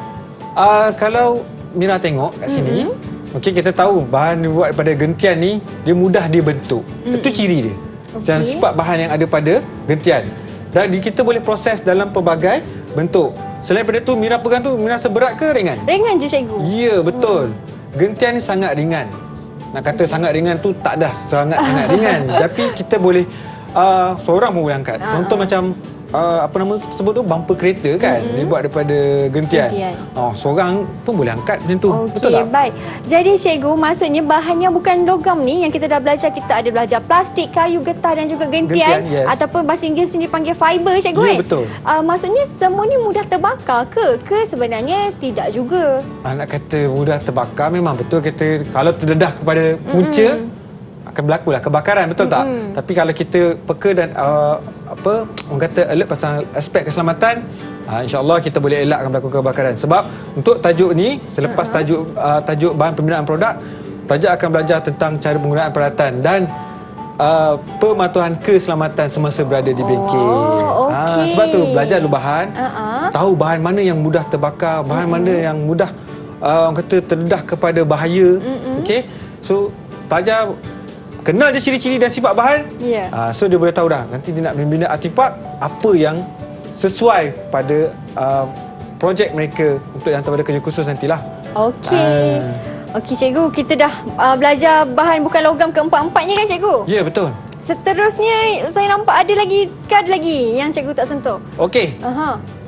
Speaker 5: Kalau Mira tengok kat sini, okey, kita tahu bahan dibuat daripada gentian ni dia mudah dibentuk. Itu ciri dia. Dan sifat bahan yang ada pada gentian. Dan kita boleh proses dalam pelbagai bentuk. Selain daripada tu, Mira pegang tu, Mira seberat ke ringan?
Speaker 4: Ringan je cikgu.
Speaker 5: Ya, betul. Gentian ni sangat ringan. Nak kata sangat ringan tu tak dah sangat-sangat ringan. Tapi kita boleh seorang pun boleh angkat. Contoh macam apa nama sebut tu, bumper kereta kan, dibuat daripada gentian. Seorang pun boleh angkat macam tu. Betul tak?
Speaker 4: Baik. Jadi cikgu, maksudnya bahannya bukan logam ni yang kita dah belajar. Kita ada belajar plastik, kayu, getah dan juga gentian.
Speaker 5: Yes.
Speaker 4: Ataupun bahasa Inggeris ni dipanggil fiber cikgu.
Speaker 5: Ya, betul.
Speaker 4: Maksudnya semua ni mudah terbakar ke? Ke sebenarnya tidak juga?
Speaker 5: Nak kata mudah terbakar, memang betul. Kita kalau terdedah kepada punca, akan berlakulah kebakaran, betul tak? Tapi kalau kita peka dan orang kata alert pasal aspek keselamatan, insya-Allah kita boleh elakkan berlaku kebakaran. Sebab untuk tajuk ni, selepas tajuk bahan pembinaan produk, pelajar akan belajar tentang cara penggunaan peralatan dan pematuhan keselamatan semasa berada di bengkel. Sebab tu belajar dulu bahan, tahu bahan mana yang mudah terbakar, bahan mana yang mudah orang kata terdedah kepada bahaya. Okey. So pelajar kenal je ciri-ciri dan sifat bahan. So dia boleh tahu dah nanti dia nak membina artifak apa yang sesuai pada projek mereka untuk yang hantar pada kerja khusus nantilah.
Speaker 4: Okey. Okey cikgu, kita dah belajar bahan bukan logam keempat-empatnya kan cikgu?
Speaker 5: Ya, betul.
Speaker 4: Seterusnya saya nampak ada lagi yang cikgu tak sentuh.
Speaker 5: Okey.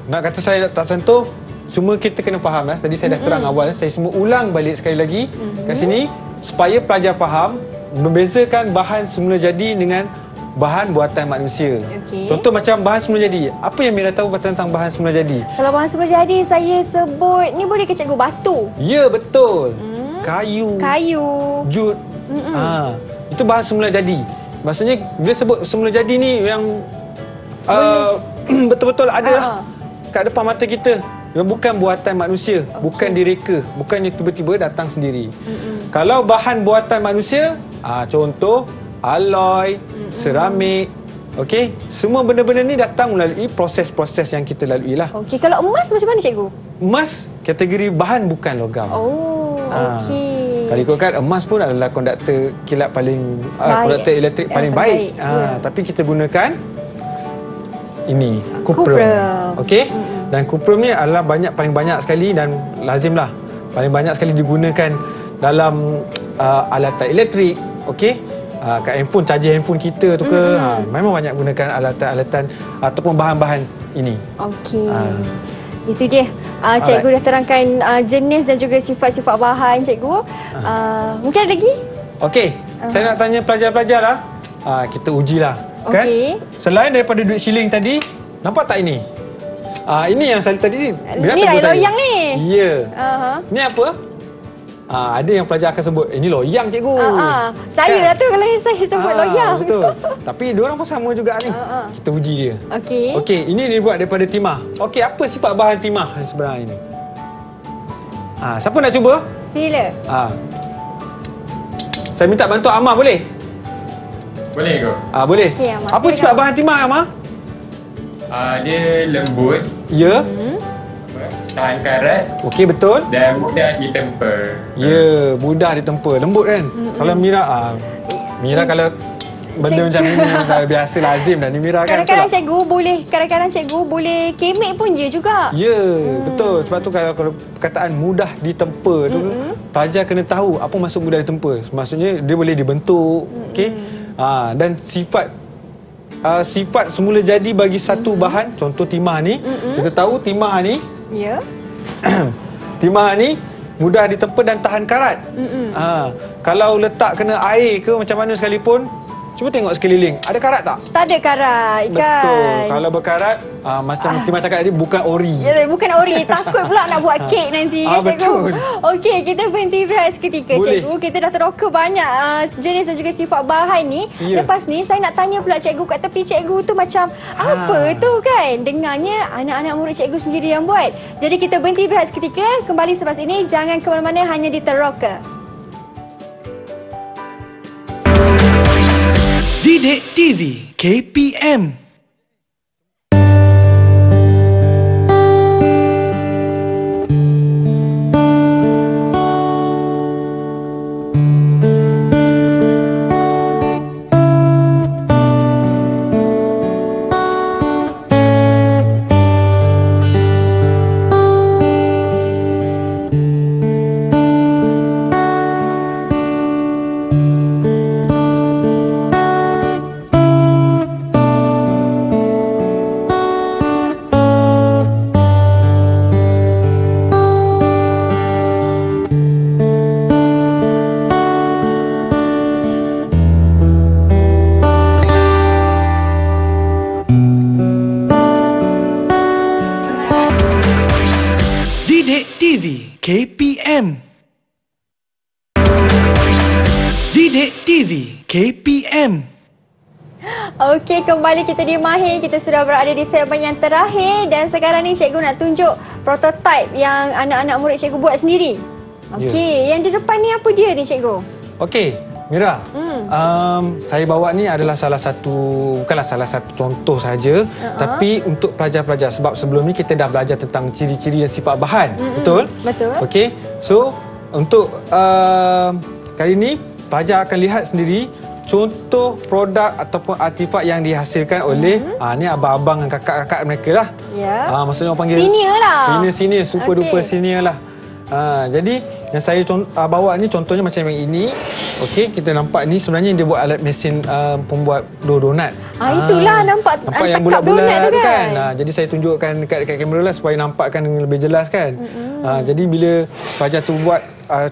Speaker 5: Nak kata saya tak sentuh, semua kita kena faham. Tadi saya dah terang awal, saya semua ulang balik sekali lagi kat sini supaya pelajar faham membezakan bahan semula jadi dengan bahan buatan manusia. Contoh macam bahan semula jadi. Apa yang Mira tahu tentang bahan semula jadi?
Speaker 4: Kalau bahan semula jadi saya sebut, ni boleh ke cikgu, batu?
Speaker 5: Ya, betul. Kayu. Jut. Itu bahan semula jadi. Maksudnya bila sebut semula jadi ni yang betul-betul ada lah kat depan mata kita. Yang bukan buatan manusia, bukan direka, bukan yang tiba-tiba datang sendiri. Kalau bahan buatan manusia, Contoh alloy, seramik. Okey, semua benda-benda ni datang melalui proses-proses yang kita lalui lah.
Speaker 4: Okey, kalau emas macam mana cikgu?
Speaker 5: Emas kategori bahan bukan logam.
Speaker 4: Oh, okey.
Speaker 5: Kalau ikutkan emas pun adalah konduktor kilat paling konduktor elektrik paling baik. Tapi kita gunakan ini kuprum. Okey. Dan kuprum ni adalah paling banyak sekali dan lazimlah paling banyak sekali digunakan dalam alatan elektrik. Okey. Kat handphone, charger handphone kita tu ke, memang banyak gunakan alatan-alatan ataupun bahan-bahan ini.
Speaker 4: Okey. Itu dia. Cikgu dah terangkan jenis dan juga sifat-sifat bahan cikgu. Mungkin ada lagi?
Speaker 5: Okey. Saya nak tanya pelajar-pelajar lah. Kita ujilah. Kan?
Speaker 4: Okey.
Speaker 5: Selain daripada duit shilling tadi, nampak tak ini? Ini yang saya tadi
Speaker 4: ni loyang ni.
Speaker 5: Ya. Ni apa? Ada yang pelajar akan sebut, ini loyang cikgu.
Speaker 4: Saya lah tu kalau saya sebut loyang.
Speaker 5: Betul. Tapi diorang pun sama juga ni. Kita uji dia. Okey, ini dibuat daripada timah. Okey, apa sifat bahan timah sebenarnya ini? Siapa nak cuba?
Speaker 4: Sila.
Speaker 5: Saya minta bantuan Amar, boleh?
Speaker 9: Boleh ke?
Speaker 5: Boleh.
Speaker 4: Okay,
Speaker 5: apa sifat bahan timah, Amar?
Speaker 9: Dia lembut.
Speaker 5: Ya.
Speaker 9: Tahan karat.
Speaker 5: Okey, betul.
Speaker 9: Dan mudah ditempa.
Speaker 5: Ya, mudah ditempa. Lembut kan? Kalau Mira kalau benda macam ni dah biasa lazim dah ni Mira kan.
Speaker 4: Kadang-kadang cikgu boleh kemik pun je juga.
Speaker 5: Ya, betul. Sebab tu kalau perkataan mudah ditempa tu pelajar kena tahu apa maksud mudah ditempa. Maksudnya dia boleh dibentuk, okey? Dan sifat semula jadi bagi satu bahan, contoh timah ni, kita tahu timah ni timah ni mudah ditempa dan tahan karat. Kalau letak kena air ke macam mana sekalipun, cuba tengok sekeliling, ada karat tak?
Speaker 4: Tak ada karat kan.
Speaker 5: Betul. Kalau berkarat, macam Timah cakap tadi, bukan ori.
Speaker 4: Ya, bukan ori. Takut pula nak buat kek nanti kan cikgu.
Speaker 5: Betul.
Speaker 4: Okey, kita berhenti berehat seketika. Boleh. Cikgu. Kita dah teroka banyak jenis dan juga sifat bahan ni. Lepas ni saya nak tanya pula cikgu, kat tepi cikgu tu macam apa tu kan? Dengarnya anak-anak murid cikgu sendiri yang buat. Jadi kita berhenti berehat seketika. Kembali selepas ini, jangan ke mana-mana, hanya di Teroka.
Speaker 1: Didik TV KPM. KPM. Didik TV KPM.
Speaker 4: Okey, kembali kita di Mahir. Kita sudah berada di segmen yang terakhir dan sekarang ni cikgu nak tunjuk prototipe yang anak-anak murid cikgu buat sendiri. Okey, yang di depan ni apa dia ni cikgu?
Speaker 5: Okey, Mira. Saya bawa ni adalah bukanlah salah satu contoh saja, tapi untuk pelajar-pelajar, sebab sebelum ni kita dah belajar tentang ciri-ciri dan sifat bahan. Betul?
Speaker 4: Betul.
Speaker 5: Okey. So, untuk kali ni pelajar akan lihat sendiri contoh produk ataupun artifak yang dihasilkan oleh ni abang-abang dan kakak-kakak mereka lah.
Speaker 4: Ya.
Speaker 5: Maksudnya orang panggil
Speaker 4: senior lah.
Speaker 5: Senior, super duper senior lah. Jadi yang saya bawa ni contohnya macam yang ini. Okey, kita nampak ni sebenarnya dia buat alat mesin pembuat donat.
Speaker 4: Itulah nampak
Speaker 5: yang bulat-bulat tu kan. Jadi saya tunjukkan dekat kamera lah supaya nampakkan lebih jelas kan. Jadi bila pelajar tu buat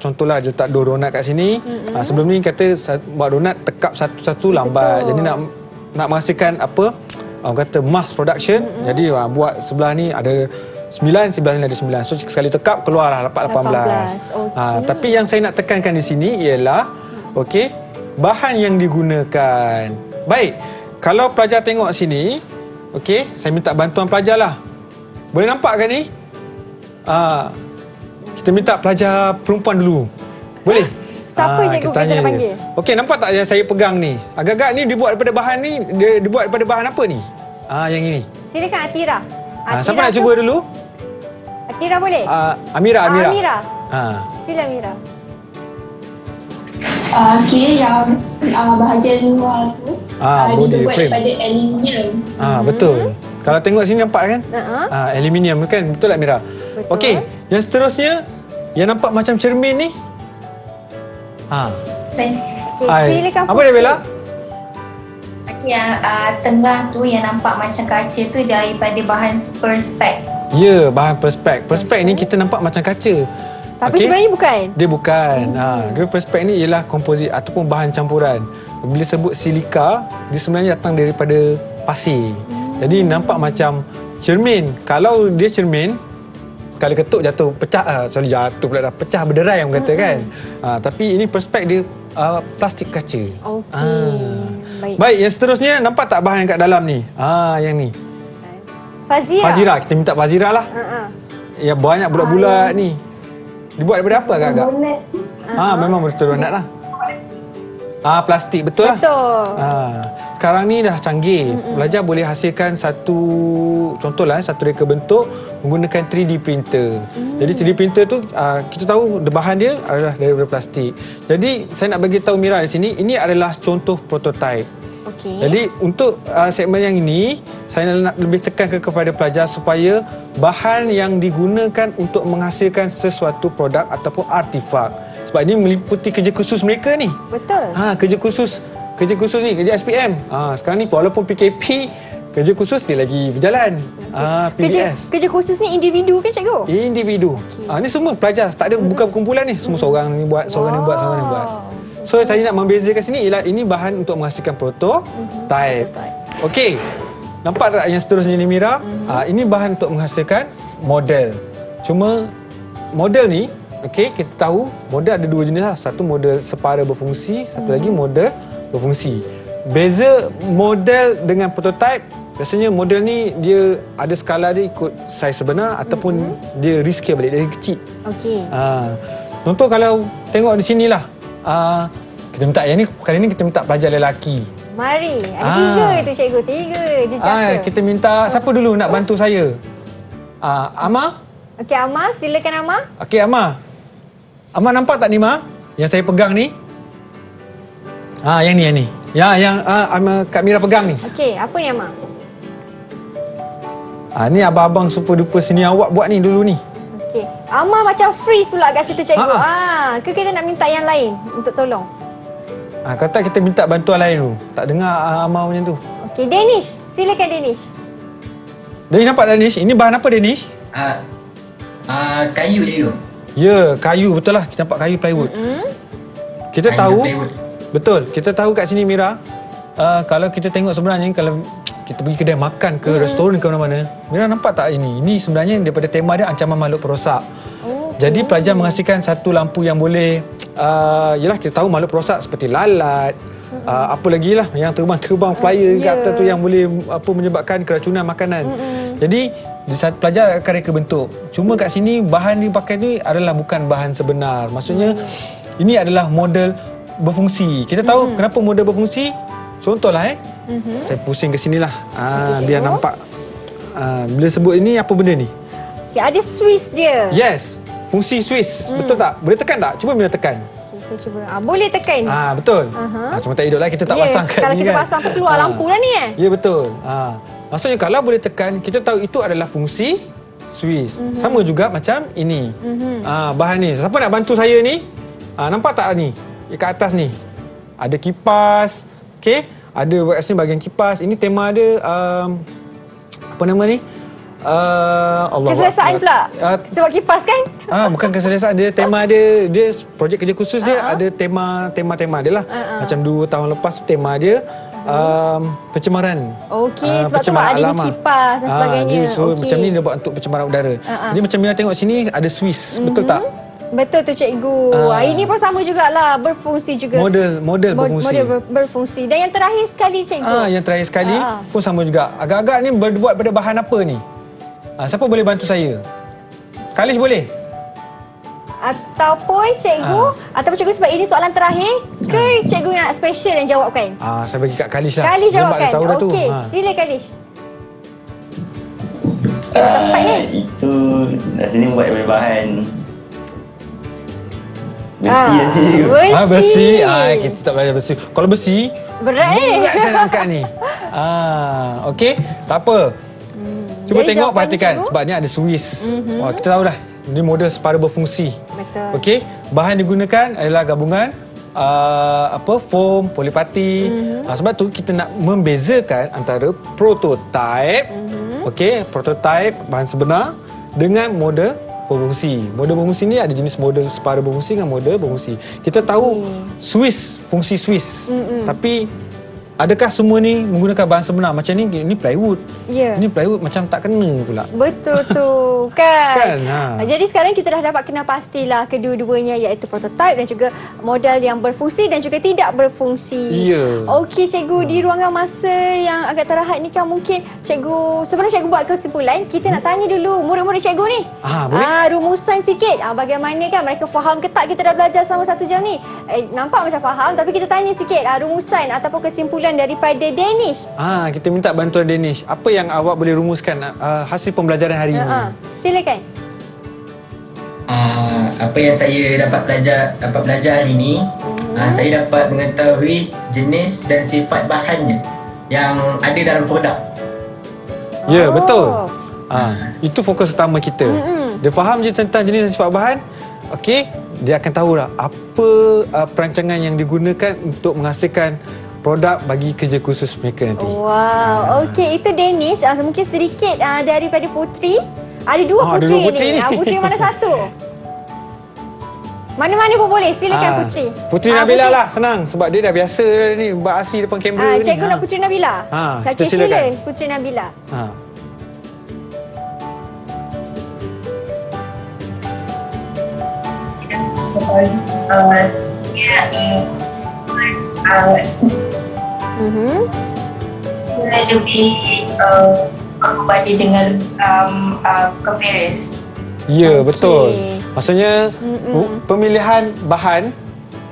Speaker 5: contohlah dia letak donat kat sini. Sebelum ni kata buat donat tekap satu-satu lambat. Jadi nak menghasilkan apa? Orang kata mass production. Jadi buat sebelah ni ada 9, sebelah ni ada 9. So sekali tekap keluarlah dapat 18. Tapi yang saya nak tekankan di sini ialah bahan yang digunakan. Baik, kalau pelajar tengok sini, saya minta bantuan pelajar lah. Boleh nampak ke ni? Kita minta pelajar perempuan dulu. Boleh?
Speaker 4: Siapa cikgu kita nak panggil?
Speaker 5: Okey, nampak tak yang saya pegang ni? Agak-agak ni dibuat daripada bahan ni, dia dibuat daripada bahan apa ni? Yang ini.
Speaker 4: Silakan Atira.
Speaker 5: Siapa nak cuba dulu?
Speaker 4: Atira boleh?
Speaker 5: Amira.
Speaker 4: Amira. Sila Amira.
Speaker 6: Okey, yang bahagian luar tu
Speaker 5: body
Speaker 6: dibuat
Speaker 5: frame
Speaker 6: daripada aluminium.
Speaker 5: Betul. Kalau tengok sini nampak kan? Aluminium kan? Betul tak Mira?
Speaker 4: Betul.
Speaker 5: Okey, yang seterusnya yang nampak macam cermin ni.
Speaker 4: Silakan.
Speaker 5: Apa dia Bella?
Speaker 10: Yang tengah tu yang nampak macam kaca tu daripada bahan perspex.
Speaker 5: Ya, bahan perspex. Perspex ni kita nampak macam kaca.
Speaker 4: Tapi sebenarnya bukan.
Speaker 5: Dia bukan. Dia perspex ni ialah komposit ataupun bahan campuran. Bila sebut silika, dia sebenarnya datang daripada pasir. Jadi nampak macam cermin. Kalau dia cermin, kalau ketuk jatuh, pecah. Jatuh pula dah. Pecah berderai orang kata kan. Tapi ini perspex dia plastik kaca.
Speaker 4: Okey.
Speaker 5: Baik, yang seterusnya nampak tak bahan kat dalam ni? Yang ni. Fazira. Kita minta Fazira lah. Yang banyak bulat-bulat ni. Dibuat daripada apa agak-agak? Memang betul donat lah. Plastik, betul lah.
Speaker 4: Betul.
Speaker 5: Sekarang ni dah canggih. Pelajar boleh hasilkan satu, contohlah satu reka bentuk menggunakan 3D printer. Jadi 3D printer tu kita tahu bahan dia adalah daripada plastik. Jadi saya nak bagi tahu Mira di sini, ini adalah contoh prototype.
Speaker 4: Okey.
Speaker 5: Jadi untuk segmen yang ini saya nak lebih tekankan kepada pelajar supaya bahan yang digunakan untuk menghasilkan sesuatu produk ataupun artifak. Sebab ini meliputi kerja khusus mereka ni.
Speaker 4: Betul.
Speaker 5: Kerja khusus ni, kerja SPM. Sekarang ni walaupun PKP, kerja khusus dia lagi berjalan.
Speaker 4: Kerja khusus ni individu kan cikgu?
Speaker 5: Individu. Ni semua pelajar, tak ada bukan kumpulan ni. Semua seorang ni buat, seorang ni buat, seorang ni buat. So saya nak membezakan sini ialah ini bahan untuk menghasilkan prototype. Okey. Nampak tak yang seterusnya ni Mira? Ini bahan untuk menghasilkan model. Cuma model ni, okey, kita tahu model ada dua jenis lah. Satu model separa berfungsi, satu lagi model berfungsi. Beza model dengan prototype, biasanya model ni dia ada skala dia ikut saiz sebenar ataupun dia rescale balik dari kecil.
Speaker 4: Okey.
Speaker 5: Contoh kalau tengok di sinilah. Kita minta yang ni, kali ni kita minta pelajar lelaki.
Speaker 4: Mari. Ada 3 tu cikgu, 3 jejaka.
Speaker 5: Kita minta siapa dulu nak bantu saya? Ama?
Speaker 4: Okey Ama, silakan Ama.
Speaker 5: Okey Ama. Ama nampak tak ni Ma? Yang saya pegang ni? Yang ni. Yang Kak Mira pegang ni.
Speaker 4: Okey, apa ni Ama?
Speaker 5: Ni abang-abang super duper sini awak buat ni dulu ni.
Speaker 4: Okey. Ama macam freeze pula kat situ cikgu. Ke kita nak minta yang lain untuk tolong?
Speaker 5: Kata kita minta bantuan lain dulu. Tak dengar Ama macam tu.
Speaker 4: Okey, Danish. Silakan Danish.
Speaker 5: Danish nampak tak Danish? Ini bahan apa Danish?
Speaker 7: Kayu dia tu.
Speaker 5: Ya, kayu betul lah. Kita nampak kayu plywood. Kita tahu
Speaker 7: plywood.
Speaker 5: Betul. Kita tahu kat sini Mira, kalau kita tengok sebenarnya kalau kita pergi kedai makan ke restoran ke mana-mana, Mira nampak tak ini? Ini sebenarnya daripada tema dia ancaman makhluk perosak. Jadi pelajar menghasilkan satu lampu yang boleh yalah kita tahu makhluk perosak seperti lalat, apa lagi lah yang terbang-terbang flyer kat atas tu yang boleh menyebabkan keracunan makanan. Jadi pelajar akan reka bentuk. Cuma kat sini bahan dipakai ni adalah bukan bahan sebenar. Maksudnya ini adalah model berfungsi. Kita tahu kenapa model berfungsi? Contohlah saya pusing ke sinilah. Biar nampak. Bila sebut ini apa benda ni?
Speaker 4: Okay, ada Swiss dia.
Speaker 5: Yes. Fungsi Swiss. Betul tak? Boleh tekan tak? Cuba Mira tekan.
Speaker 4: Saya cuba. Boleh tekan.
Speaker 5: Betul. Cuma tak hidup lah kita tak pasang kat
Speaker 4: kalau
Speaker 5: ni
Speaker 4: kita
Speaker 5: kan.
Speaker 4: pasang tu keluar lampu lah ni
Speaker 5: Ya betul. Maksudnya kalau boleh tekan, kita tahu itu adalah fungsi Swiss. Sama juga macam ini. Bahan ni. Siapa nak bantu saya ni? Nampak tak ni? Kat atas ni. Ada kipas. Okey. Ada kat sini bahagian kipas. Ini tema dia apa nama ni? Allah
Speaker 4: keselesaan pula. Sebab kipas kan?
Speaker 5: Bukan keselesaan, dia tema dia projek kerja khusus dia ada tema dia lah. Macam 2 tahun lepas tu tema dia pencemaran.
Speaker 4: Okey, sebab tu ada ni kipas dan sebagainya.
Speaker 5: Macam ni dia buat untuk pencemaran udara. Jadi macam Mira tengok sini ada Swiss, betul tak?
Speaker 4: Betul tu cikgu. Ini pun sama jugalah, berfungsi juga.
Speaker 5: Model berfungsi.
Speaker 4: Model berfungsi. Dan yang terakhir sekali cikgu.
Speaker 5: Yang terakhir sekali pun sama juga. Agak-agak ni berbuat pada bahan apa ni? Siapa boleh bantu saya? Kalish boleh?
Speaker 4: Ataupun cikgu Ataupun cikgu sebab ini soalan terakhir ke cikgu nak special yang jawabkan?
Speaker 5: Saya bagi kat Kalish lah.
Speaker 4: Kalish jawabkan. Okey, sila Kalish. Tempat ni.
Speaker 8: Itu rasanya buat dari bahan besi lah cikgu.
Speaker 4: Besi.
Speaker 5: Kita tak belajar besi. Kalau besi,
Speaker 4: berat ni.
Speaker 5: Berat saya nak angkat ni. Okey, tak apa. Cuba
Speaker 4: Jadi
Speaker 5: tengok,
Speaker 4: jawapan
Speaker 5: perhatikan.
Speaker 4: cikgu?
Speaker 5: Sebab ni ada Swiss. Kita tahu dah. Ini model separa berfungsi.
Speaker 4: Betul.
Speaker 5: Okey, bahan digunakan adalah gabungan foam, polipati. Sebab tu kita nak membezakan antara prototype, okey, prototype bahan sebenar dengan model berfungsi. Model berfungsi ni ada jenis model separa berfungsi dengan model berfungsi. Kita tahu Swiss, fungsi Swiss. Tapi adakah semua ni menggunakan bahan sebenar? Macam ni plywood.
Speaker 4: Ya.
Speaker 5: Ni plywood macam tak kena pula.
Speaker 4: Betul tu kan. Jadi sekarang kita dah dapat kenal pastilah kedua-duanya, iaitu prototype dan juga model yang berfungsi dan juga tidak berfungsi.
Speaker 5: Ya.
Speaker 4: Okey cikgu, di ruangan masa yang agak terakhir ni kan mungkin cikgu, sebelum cikgu buat kesimpulan, kita nak tanya dulu murid-murid cikgu ni.
Speaker 5: Boleh?
Speaker 4: Rumusan sikit. Bagaimana kan mereka faham ke tak kita dah belajar selama 1 jam ni? Nampak macam faham, tapi kita tanya sikit rumusan ataupun kesimpulan daripada Danish.
Speaker 5: Kita minta bantuan Danish. Apa yang awak boleh rumuskan hasil pembelajaran hari ini?
Speaker 4: Silakan.
Speaker 7: Apa yang saya dapat belajar hari ini, saya dapat mengetahui jenis dan sifat bahannya yang ada dalam produk.
Speaker 5: Ya, betul. Itu fokus utama kita. Dia faham je tentang jenis dan sifat bahan. Okey, dia akan tahu lah apa perancangan yang digunakan untuk menghasilkan produk bagi kerja khusus mereka nanti.
Speaker 4: Wow, okey, itu Danish. Mungkin sedikit daripada Putri. Ada dua Putri ni. Putri mana satu? Mana-mana pun boleh. Silakan Putri.
Speaker 5: Putri Nabila lah, senang. Sebab dia dah biasa ni beraksi depan kamera ni.
Speaker 4: Cikgu nak Putri Nabila.
Speaker 5: Kita silakan.
Speaker 4: Sila Putri Nabila.
Speaker 10: Lebih berbanding dengan Ferris.
Speaker 5: Ya, betul. Maksudnya pemilihan bahan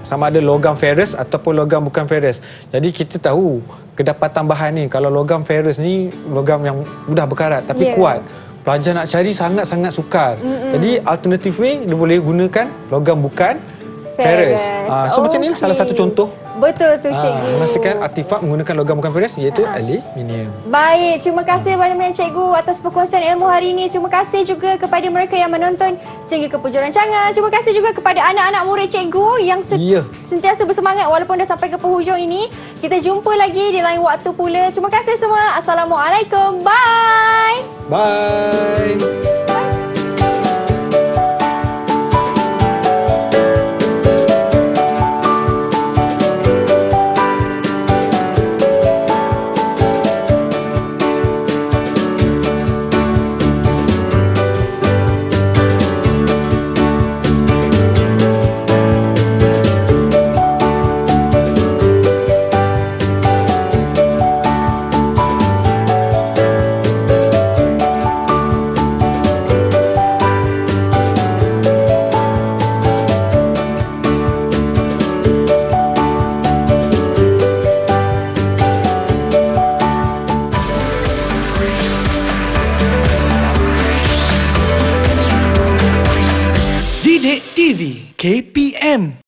Speaker 5: sama ada logam ferrous ataupun logam bukan ferrous. Jadi kita tahu kedapatan bahan ni, kalau logam ferrous ni logam yang mudah berkarat tapi kuat. Pelajar nak cari sangat-sangat sukar. Jadi alternative way dia boleh gunakan logam bukan ferrous. So macam ni salah satu contoh.
Speaker 4: Betul tu cikgu.
Speaker 5: Memastikan artifak menggunakan logam bukan ferrous, iaitu aluminium.
Speaker 4: Baik, terima kasih banyak-banyak cikgu atas perkongsian ilmu hari ini. Terima kasih juga kepada mereka yang menonton sehingga ke penjuru rancangan. Terima kasih juga kepada anak-anak murid cikgu yang sentiasa bersemangat walaupun dah sampai ke penghujung ini. Kita jumpa lagi di lain waktu pula. Terima kasih semua. Assalamualaikum. Bye.
Speaker 5: Bye.
Speaker 1: Didik TV KPM